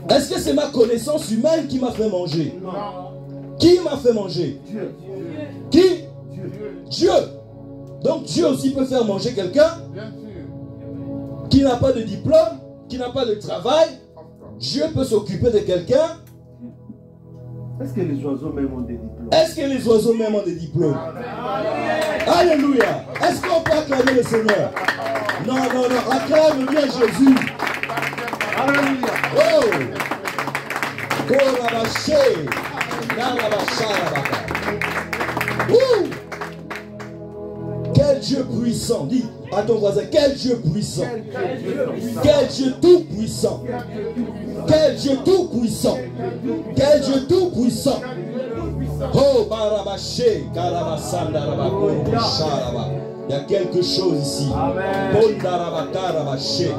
Est-ce que c'est ma connaissance humaine qui m'a fait manger? Non. Qui m'a fait manger? Dieu. Qui? Dieu. Dieu. Donc Dieu aussi peut faire manger quelqu'un Bien sûr. qui n'a pas de diplôme, qui n'a pas de travail. Dieu peut s'occuper de quelqu'un. Est-ce que les oiseaux même ont des diplômes? Est-ce que les oiseaux même ont des diplômes? Alléluia. Est-ce qu'on peut acclamer le Seigneur? Non, non, non. Acclame bien Jésus. Alléluia. Oh! Korabaché. Karabacharabaka. Ouh! Quel Dieu puissant. Dis à ton voisin, quel Dieu puissant. Quel Dieu tout puissant. Quel Dieu tout puissant. Quel Dieu tout puissant. Oh, Barabaché, Karabasandarabakou, Sharaba. Il y a quelque chose ici. Bondarabakarabashe.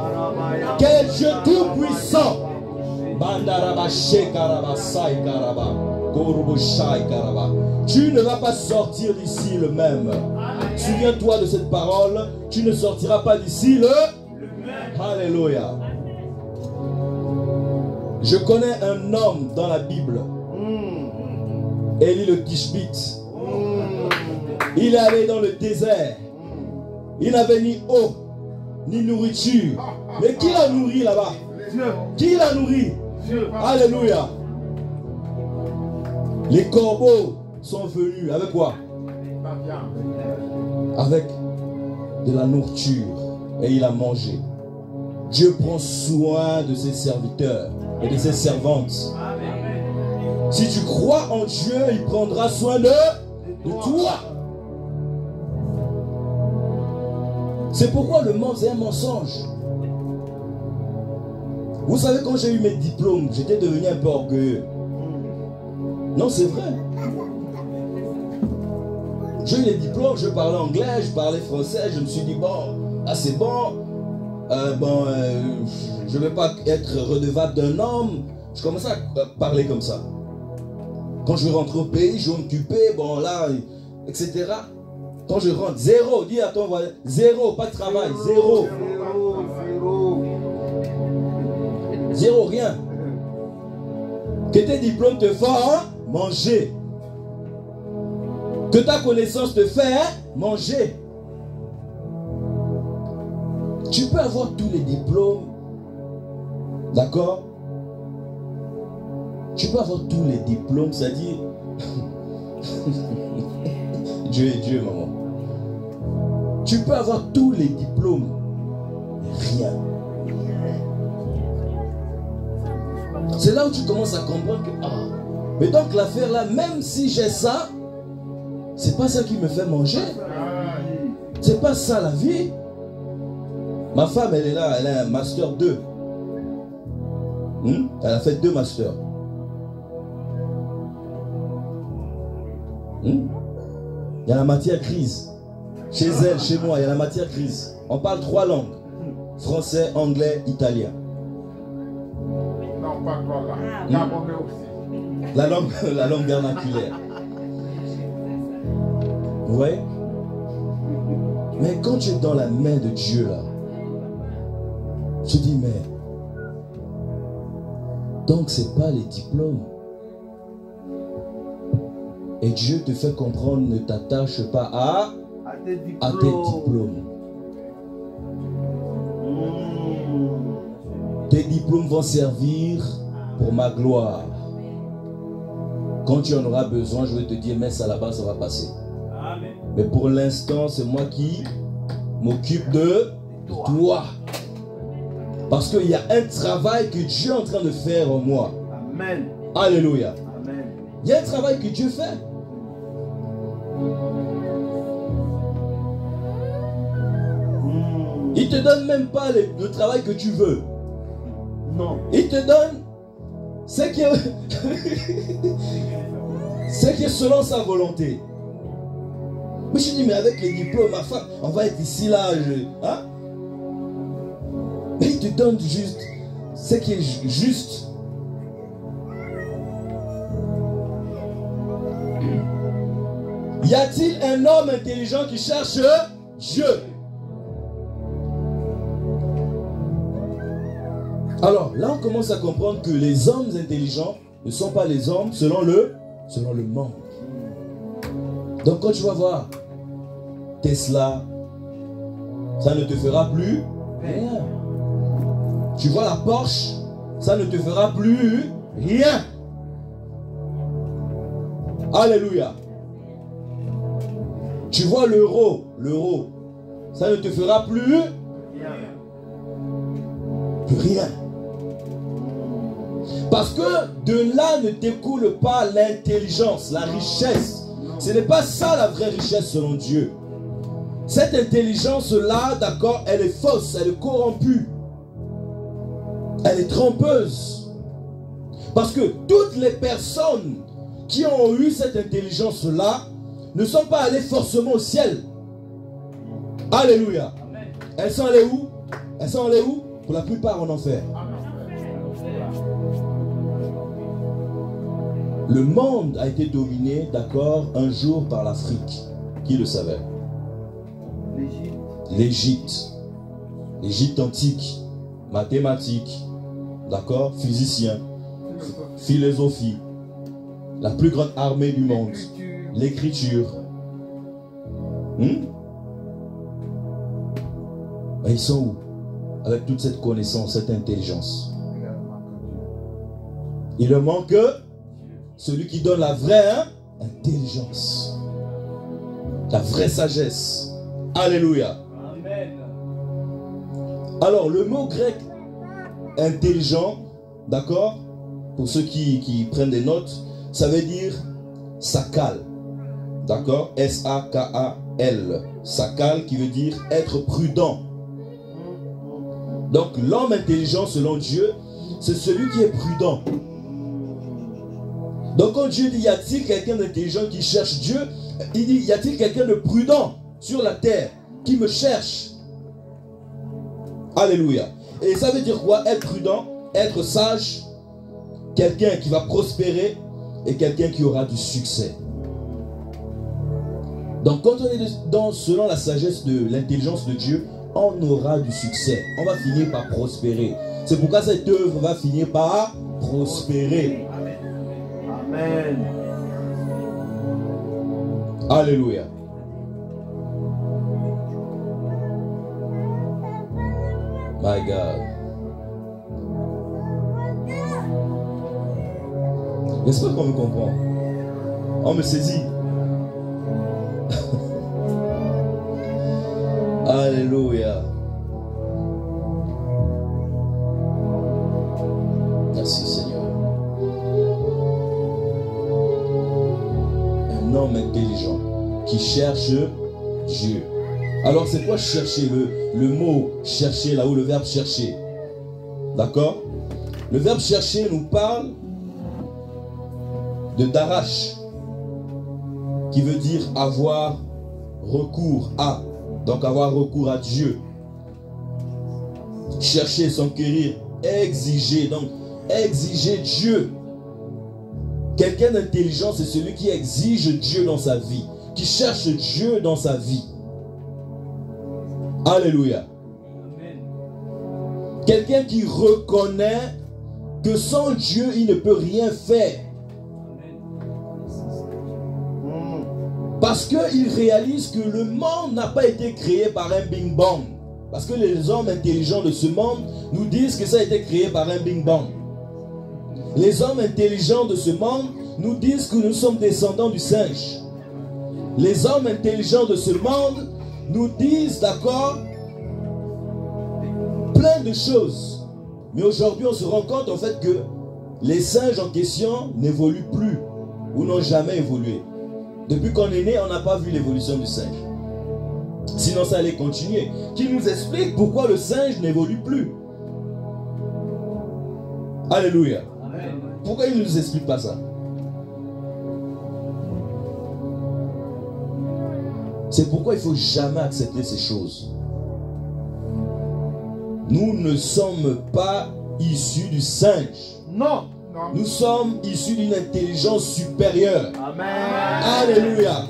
Quel Dieu tout puissant. Bandarabaché, Karabasai, Karaba. Gorubushai, Karaba. Tu ne vas pas sortir d'ici le même. Souviens-toi de cette parole. Tu ne sortiras pas d'ici le même. Alléluia. Je connais un homme dans la Bible. Élie le Tishbite. Il est allé dans le désert. Il n'avait ni eau, ni nourriture. Mais qui l'a nourri là-bas? Dieu. Qui l'a nourri? Dieu. Alléluia. Les corbeaux sont venus avec quoi? Avec de la nourriture. Et il a mangé. Dieu prend soin de ses serviteurs et de ses servantes. Si tu crois en Dieu, il prendra soin de toi. C'est pourquoi le monde, c'est un mensonge. Vous savez, quand j'ai eu mes diplômes, j'étais devenu un peu orgueilleux. Non, c'est vrai. J'ai eu les diplômes, je parlais anglais, je parlais français, je me suis dit, bon, ah c'est bon, je ne vais pas être redevable d'un homme. Je commençais à parler comme ça. Quand je rentre au pays, je vais m'occuper, bon là, etc. Quand je rentre, zéro, dis à ton voisin, zéro, pas de travail, zéro. Zéro, rien. Que tes diplômes te font manger. Que ta connaissance te fait manger. Tu peux avoir tous les diplômes, d'accord? Tu peux avoir tous les diplômes, c'est-à-dire Dieu est Dieu, maman. Tu peux avoir tous les diplômes, mais rien. C'est là où tu commences à comprendre que mais donc l'affaire là, même si j'ai ça, c'est pas ça qui me fait manger. C'est pas ça la vie. Ma femme, elle est là, elle a un master 2. Elle a fait 2 masters. Il y a la matière grise. Chez elle, chez moi, il y a la matière grise. On parle 3 langues. Français, anglais, italien. Non, pas 3 langues. Gabonais aussi. La langue vernaculaire. Vous voyez? Mais quand tu es dans la main de Dieu là, tu dis mais donc c'est pas les diplômes. Et Dieu te fait comprendre, ne t'attache pas à tes diplômes. Tes diplômes vont servir pour ma gloire. Quand tu en auras besoin, je vais te dire, mais ça là-bas, ça va passer. Amen. Mais pour l'instant, c'est moi qui m'occupe de toi. Parce qu'il y a un travail que Dieu est en train de faire en moi. Amen. Alléluia. Amen. Il y a un travail que Dieu fait. Il ne te donne même pas le travail que tu veux. Non. Il te donne ce qui est selon sa volonté. Mais je dis, mais avec les diplômes, ma femme, on va être ici, là. Hein? Mais il te donne juste ce qui est juste. Y a-t-il un homme intelligent qui cherche Dieu? Alors, là, on commence à comprendre que les hommes intelligents ne sont pas les hommes selon le monde. Donc, quand tu vas voir Tesla, ça ne te fera plus rien. Tu vois la Porsche, ça ne te fera plus rien. Alléluia. Tu vois l'euro, ça ne te fera plus rien. Parce que de là ne découle pas l'intelligence, la richesse. Ce n'est pas ça la vraie richesse selon Dieu. Cette intelligence-là, d'accord, elle est fausse, elle est corrompue. Elle est trompeuse. Parce que toutes les personnes qui ont eu cette intelligence-là ne sont pas allées forcément au ciel. Alléluia. Amen. Elles sont allées où? Elles sont allées où? Pour la plupart en enfer. Le monde a été dominé, d'accord, un jour par l'Afrique. Qui le savait? L'Égypte. L'Égypte antique. Mathématiques. D'accord? Physicien. Philosophie. La plus grande armée du monde. L'écriture. Mais ils sont où? Avec toute cette connaissance, cette intelligence. Il leur manque celui qui donne la vraie intelligence. La vraie sagesse. Alléluia. Amen. Alors, le mot grec intelligent, d'accord, pour ceux qui prennent des notes, ça veut dire sakal. D'accord? S-A-K-A-L. Sakal qui veut dire être prudent. Donc l'homme intelligent selon Dieu, c'est celui qui est prudent. Donc quand Dieu dit, y a-t-il quelqu'un d'intelligent qui cherche Dieu? Il dit, y a-t-il quelqu'un de prudent sur la terre qui me cherche? Alléluia. Et ça veut dire quoi? Être prudent, être sage, quelqu'un qui va prospérer et quelqu'un qui aura du succès. Donc quand on est selon la sagesse de l'intelligence de Dieu, on aura du succès. On va finir par prospérer. C'est pourquoi cette œuvre va finir par prospérer. Amen. Alléluia. My God. J'espère qu'on me comprend. On me saisit. Alléluia. Merci Seigneur. Un homme intelligent qui cherche Dieu. Alors c'est quoi chercher? Le mot chercher, là où le verbe chercher. D'accord? Le verbe chercher nous parle de darash, qui veut dire avoir recours à. Donc avoir recours à Dieu. Chercher, s'enquérir, exiger. Donc exiger Dieu. Quelqu'un d'intelligent, c'est celui qui exige Dieu dans sa vie, qui cherche Dieu dans sa vie. Alléluia. Quelqu'un qui reconnaît que sans Dieu, il ne peut rien faire. Parce qu'il réalise que le monde n'a pas été créé par un Bing Bang. Parce que les hommes intelligents de ce monde nous disent que ça a été créé par un Bing Bang. Les hommes intelligents de ce monde nous disent que nous sommes descendants du singe. Les hommes intelligents de ce monde nous disent, d'accord, plein de choses. Mais aujourd'hui, on se rend compte en fait que les singes en question n'évoluent plus ou n'ont jamais évolué. Depuis qu'on est né, on n'a pas vu l'évolution du singe. Sinon, ça allait continuer. Qui nous explique pourquoi le singe n'évolue plus. Alléluia. Amen. Pourquoi il ne nous explique pas ça? C'est pourquoi il ne faut jamais accepter ces choses. Nous ne sommes pas issus du singe. Non. Nous sommes issus d'une intelligence supérieure. Amen. Alléluia.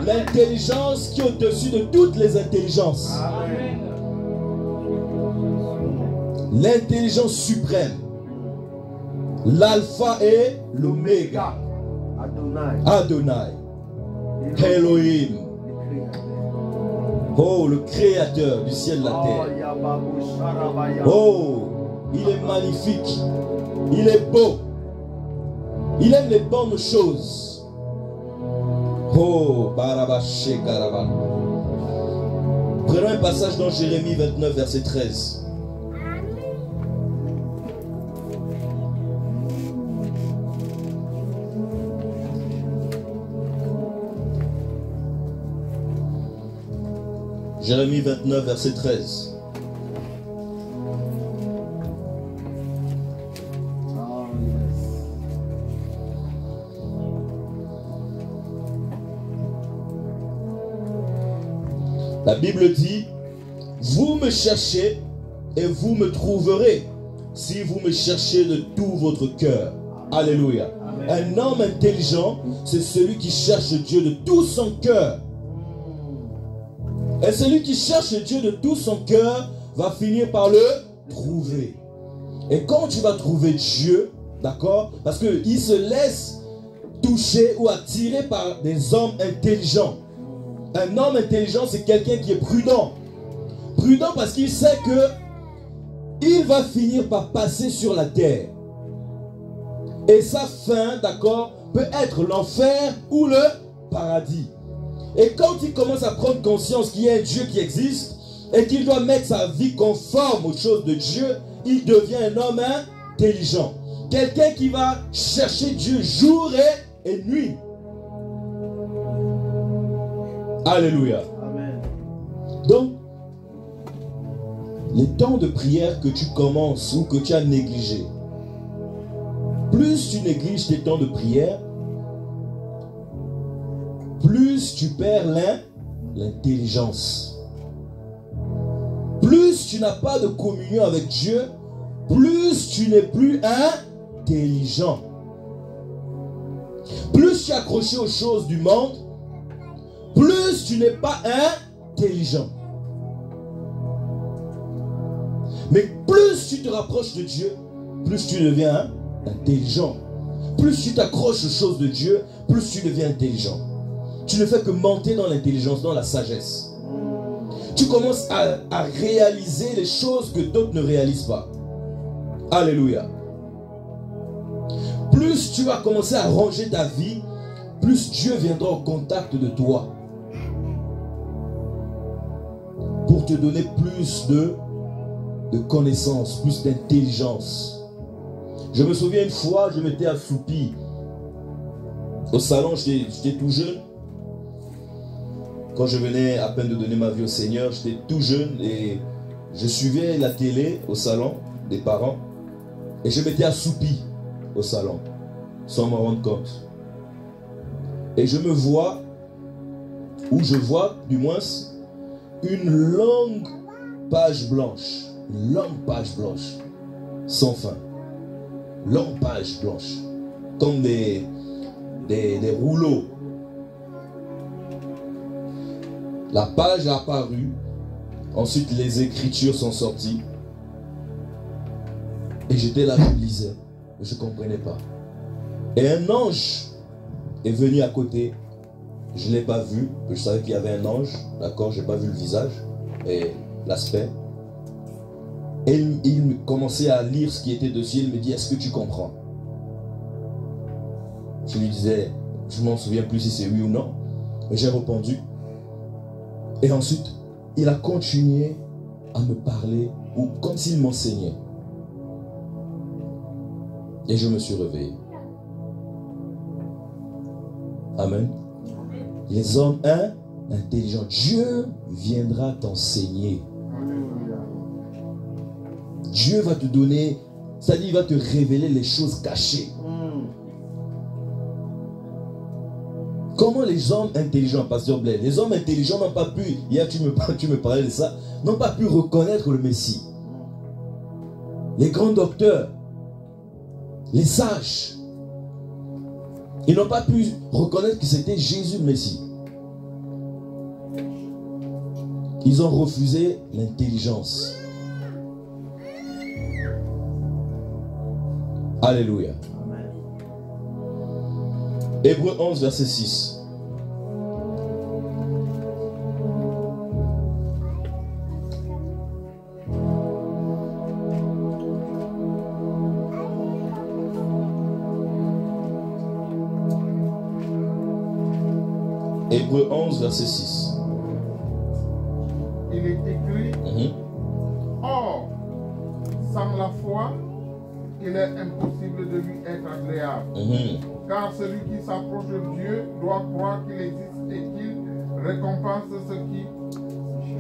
L'intelligence qui est au-dessus de toutes les intelligences. Amen. L'intelligence suprême. L'alpha et l'oméga. Adonai. Elohim. Oh, le créateur du ciel et de la terre. Oh, il est magnifique. Il est beau. Il aime les bonnes choses. Oh, Barabaché Karaba. Prenons un passage dans Jérémie 29, verset 13. Jérémie 29, verset 13. La Bible dit, vous me cherchez et vous me trouverez si vous me cherchez de tout votre cœur. Alléluia. Un homme intelligent, c'est celui qui cherche Dieu de tout son cœur. Et celui qui cherche Dieu de tout son cœur va finir par le trouver. Et quand tu vas trouver Dieu, d'accord, parce qu'il se laisse toucher ou attirer par des hommes intelligents. Un homme intelligent, c'est quelqu'un qui est prudent. Prudent parce qu'il sait que il va finir par passer sur la terre. Et sa fin, d'accord, peut être l'enfer ou le paradis. Et quand il commence à prendre conscience qu'il y a un Dieu qui existe et qu'il doit mettre sa vie conforme aux choses de Dieu, il devient un homme intelligent. Quelqu'un qui va chercher Dieu jour et nuit. Alléluia. Amen. Donc, les temps de prière que tu commences ou que tu as négligés, plus tu négliges tes temps de prière, plus tu perds l'intelligence. Plus tu n'as pas de communion avec Dieu, plus tu n'es plus intelligent. Plus tu es accroché aux choses du monde, plus tu n'es pas intelligent. Mais plus tu te rapproches de Dieu, plus tu deviens intelligent. Plus tu t'accroches aux choses de Dieu, plus tu deviens intelligent. Tu ne fais que monter dans l'intelligence, dans la sagesse. Tu commences à réaliser les choses que d'autres ne réalisent pas. Alléluia. Plus tu vas commencer à ranger ta vie, plus Dieu viendra au contact de toi. Pour te donner plus de connaissances, plus d'intelligence. Je me souviens une fois, je m'étais assoupi au salon, j'étais tout jeune. Quand je venais à peine de donner ma vie au Seigneur, j'étais tout jeune et je suivais la télé au salon des parents et je m'étais assoupi au salon sans m'en rendre compte. Et je me vois, ou je vois du moins, une longue page blanche, sans fin, longue page blanche, comme des rouleaux. La page a apparu Ensuite, les Écritures sont sorties. Et j'étais là, je lisais. Je ne comprenais pas. Et un ange est venu à côté. Je ne l'ai pas vu. Je savais qu'il y avait un ange. D'accord, je n'ai pas vu le visage et l'aspect. Et il commençait à lire ce qui était dessus. Il me dit, est-ce que tu comprends? Je lui disais, je ne m'en souviens plus si c'est oui ou non. Mais j'ai répondu. Et ensuite, il a continué à me parler, ou comme s'il m'enseignait. Et je me suis réveillé. Amen. Les hommes intelligents, Dieu viendra t'enseigner. Dieu va te donner, c'est-à-dire il va te révéler les choses cachées. Comment les hommes intelligents, Pasteur Blaise, les hommes intelligents n'ont pas pu, hier tu me parlais de ça, n'ont pas pu reconnaître le Messie. Les grands docteurs, les sages, ils n'ont pas pu reconnaître que c'était Jésus le Messie. Ils ont refusé l'intelligence. Alléluia. Hébreux 11, verset 6. Hébreux 11, verset 6. Il est écrit, Or, sans la foi, il est impossible de lui être agréable. Car celui qui s'approche de Dieu doit croire qu'il existe et qu'il récompense ceux qui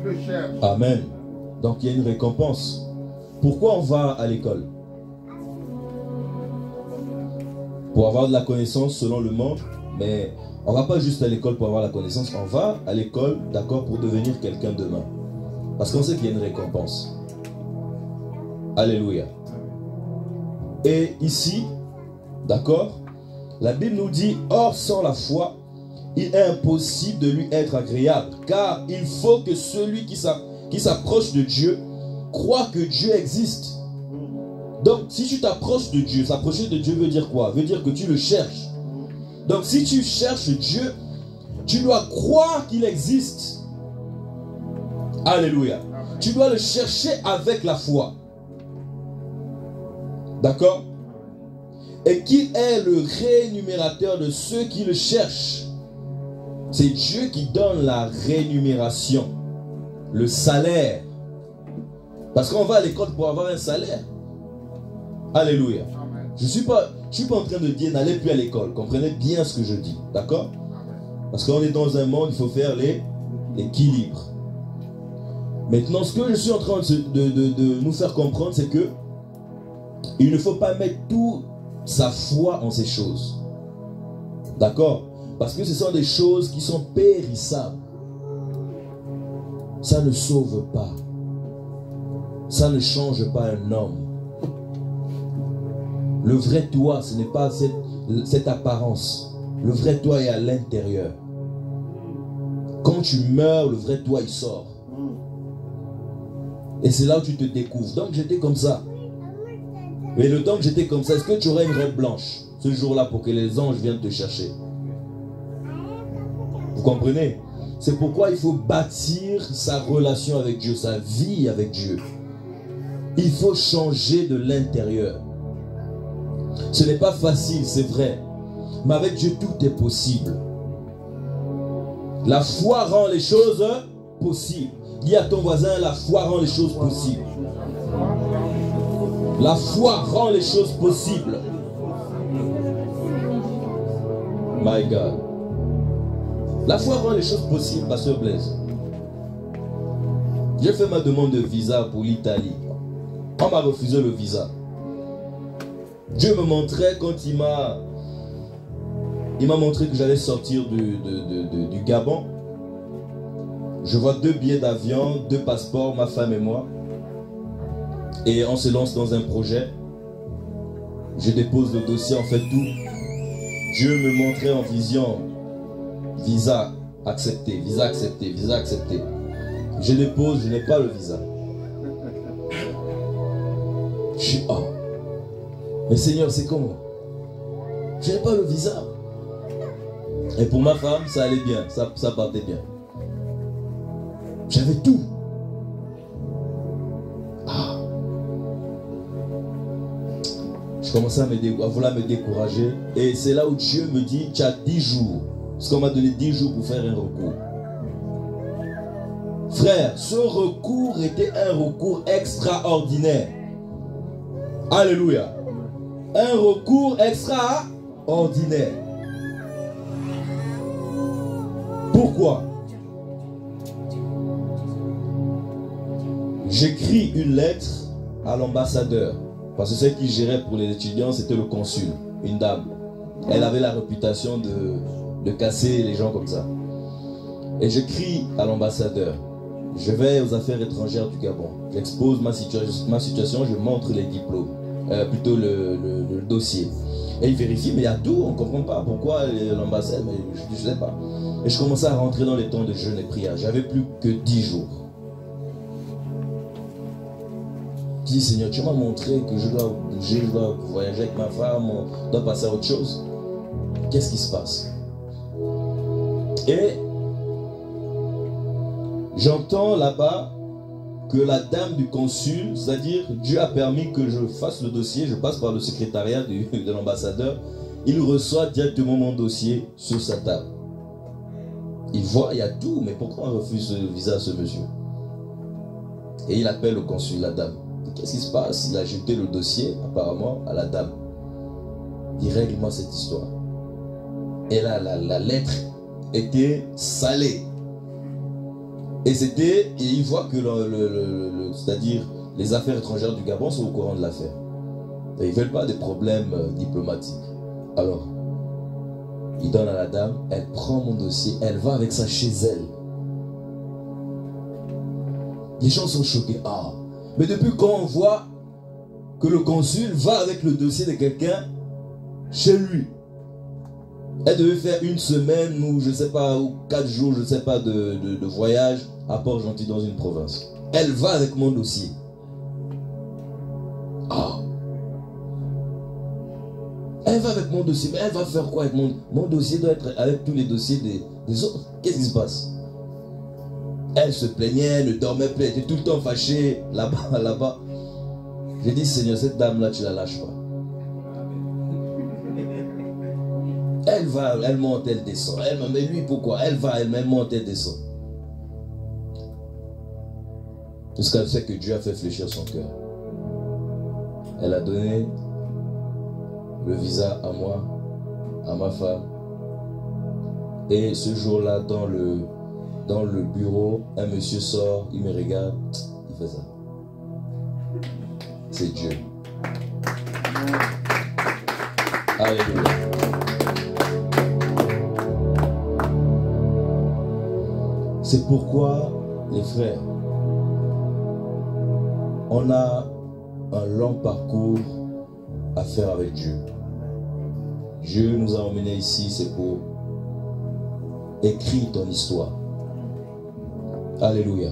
le cherchent. Amen. Donc il y a une récompense. Pourquoi on va à l'école? Pour avoir de la connaissance selon le monde. Mais on ne va pas juste à l'école pour avoir la connaissance. On va à l'école, d'accord, pour devenir quelqu'un demain. Parce qu'on sait qu'il y a une récompense. Alléluia. Et ici, d'accord, la Bible nous dit, or sans la foi, il est impossible de lui être agréable. Car il faut que celui qui s'approche de Dieu croit que Dieu existe. Donc si tu t'approches de Dieu, s'approcher de Dieu veut dire quoi? Veut dire que tu le cherches. Donc si tu cherches Dieu, tu dois croire qu'il existe. Alléluia. Tu dois le chercher avec la foi. D'accord? Et qu'il est le rémunérateur de ceux qui le cherchent. C'est Dieu qui donne la rémunération, le salaire. Parce qu'on va à l'école pour avoir un salaire. Alléluia. Je ne suis pas en train de dire n'allez plus à l'école. Comprenez bien ce que je dis. D'accord? Parce qu'on est dans un monde, il faut faire l'équilibre. Maintenant, ce que je suis en train de nous faire comprendre, c'est que il ne faut pas mettre toute sa foi en ces choses. D'accord? Parce que ce sont des choses qui sont périssables. Ça ne sauve pas. Ça ne change pas un homme. Le vrai toi, ce n'est pas cette apparence. Le vrai toi est à l'intérieur. Quand tu meurs, le vrai toi, il sort. Et c'est là où tu te découvres. Donc j'étais comme ça. Mais le temps que j'étais comme ça, est-ce que tu aurais une robe blanche ce jour-là pour que les anges viennent te chercher? Vous comprenez? C'est pourquoi il faut bâtir sa relation avec Dieu, sa vie avec Dieu. Il faut changer de l'intérieur. Ce n'est pas facile, c'est vrai. Mais avec Dieu, tout est possible. La foi rend les choses possibles. Dis à ton voisin, la foi rend les choses possibles. La foi rend les choses possibles. My God. La foi rend les choses possibles, Pasteur Blaise. J'ai fait ma demande de visa pour l'Italie. On m'a refusé le visa. Dieu me montrait quand il m'a montré que j'allais sortir du Gabon. Je vois 2 billets d'avion, 2 passeports, ma femme et moi. Et on se lance dans un projet. Je dépose le dossier, on fait tout. Dieu me montrait en vision. Visa accepté, visa accepté, visa accepté. Je dépose, je n'ai pas le visa. Je suis oh. Mais Seigneur, c'est comment? Je n'ai pas le visa. Et pour ma femme, ça allait bien, ça partait bien. J'avais tout. Ah. Je commençais à vouloir me décourager. Et c'est là où Dieu me dit, tu as 10 jours. Parce qu'on m'a donné 10 jours pour faire un recours. Frère, ce recours était un recours extraordinaire. Alléluia. Un recours extraordinaire. Pourquoi? J'écris une lettre à l'ambassadeur. Parce que celle qui gérait pour les étudiants, c'était le consul, une dame. Elle avait la réputation de casser les gens comme ça. Et j'écris à l'ambassadeur. Je vais aux affaires étrangères du Gabon. J'expose ma situation, je montre les diplômes. Plutôt le dossier. Et il vérifie, mais il y a tout, on ne comprend pas pourquoi l'ambassade, mais je ne sais pas. Et je commençais à rentrer dans les temps de jeûne et prière. J'avais plus que 10 jours. Je dis, Seigneur, tu m'as montré que je dois bouger, je dois voyager avec ma femme, on doit passer à autre chose. Qu'est-ce qui se passe? Et j'entends là-bas que la dame du consul, c'est-à-dire Dieu a permis que je fasse le dossier, je passe par le secrétariat de l'ambassadeur, il reçoit directement mon dossier sur sa table. Il voit, il y a tout, mais pourquoi on refuse le visa à ce monsieur? Et il appelle le consul, la dame. Qu'est-ce qui se passe? Il a jeté le dossier, apparemment, à la dame. Il règle-moi cette histoire. Et là, la lettre était salée. Et c'était, et il voit que c'est-à-dire les affaires étrangères du Gabon sont au courant de l'affaire. Et ils ne veulent pas des problèmes diplomatiques. Alors, il donne à la dame, elle prend mon dossier, elle va avec ça chez elle. Les gens sont choqués. Ah, mais depuis quand on voit que le consul va avec le dossier de quelqu'un chez lui? Elle devait faire une semaine ou je sais pas, ou 4 jours, je sais pas, de voyage à Port-Gentil dans une province. Elle va avec mon dossier. Ah. Elle va avec mon dossier, mais elle va faire quoi avec mon dossier? Doit être avec tous les dossiers des autres. Qu'est-ce qui se passe? Elle se plaignait, ne dormait plus, elle était tout le temps fâchée, là-bas, là-bas. J'ai dit, Seigneur, cette dame-là, tu la lâches pas. Elle va, elle monte, elle descend. Mais lui, pourquoi? Elle va, elle monte, elle descend. Jusqu'à ce que Dieu a fait fléchir son cœur. Elle a donné le visa à moi, à ma femme. Et ce jour-là, dans le bureau, un monsieur sort, il me regarde, il fait ça. C'est Dieu. Alléluia. C'est pourquoi, les frères, on a un long parcours à faire avec Dieu. Dieu nous a emmenés ici, c'est pour écrire ton histoire. Alléluia.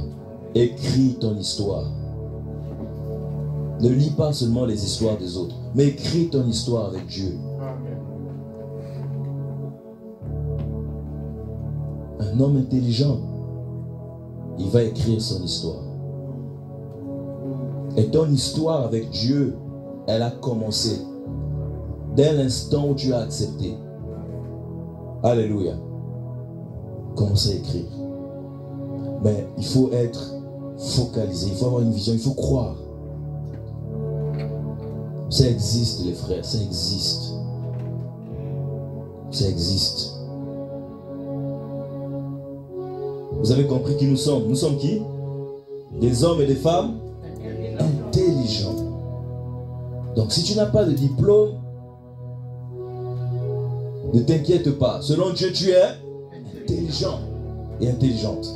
Écris ton histoire. Ne lis pas seulement les histoires des autres, mais écris ton histoire avec Dieu. Un homme intelligent, il va écrire son histoire. Et ton histoire avec Dieu, elle a commencé dès l'instant où tu as accepté. Alléluia. Commence à écrire. Mais il faut être focalisé, il faut avoir une vision, il faut croire. Ça existe, les frères, ça existe. Ça existe. Vous avez compris qui nous sommes? Nous sommes qui? Des hommes et des femmes intelligents. Donc si tu n'as pas de diplôme, ne t'inquiète pas. Selon Dieu, tu es intelligent et intelligente.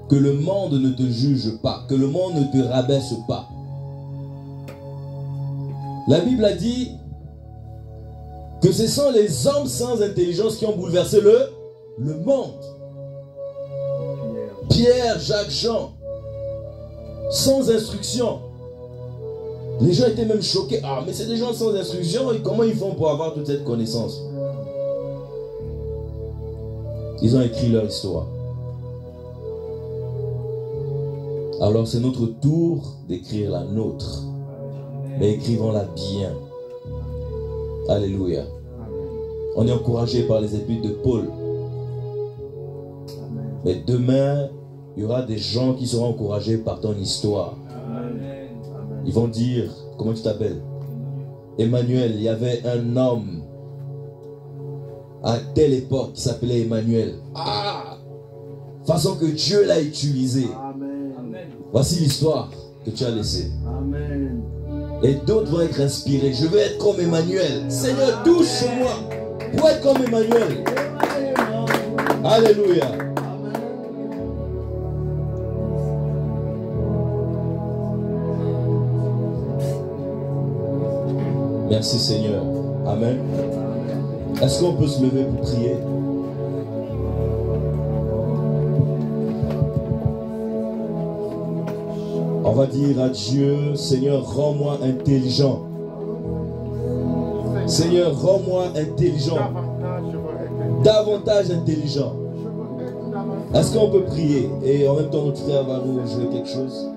Que le monde ne te juge pas, que le monde ne te rabaisse pas. La Bible a dit que ce sont les hommes sans intelligence qui ont bouleversé le monde. Pierre, Jacques, Jean, sans instruction. Les gens étaient même choqués. Ah, mais c'est des gens sans instruction, et comment ils font pour avoir toute cette connaissance? Ils ont écrit leur histoire. Alors c'est notre tour d'écrire la nôtre. Mais écrivons-la bien. Alléluia. On est encouragé par les épîtres de Paul. Mais demain, il y aura des gens qui seront encouragés par ton histoire. Ils vont dire, comment tu t'appelles? Emmanuel, il y avait un homme à telle époque qui s'appelait Emmanuel. Ah! Façon que Dieu l'a utilisé. Voici l'histoire que tu as laissée. Amen. Et d'autres vont être inspirés. Je veux être comme Emmanuel. Seigneur, touche sur moi pour être comme Emmanuel. Alléluia. Merci Seigneur. Amen. Est-ce qu'on peut se lever pour prier? On va dire à Dieu, Seigneur, rends-moi intelligent. Seigneur, rends-moi intelligent. Davantage intelligent. Est-ce qu'on peut prier? Et en même temps, notre frère va nous jouer quelque chose.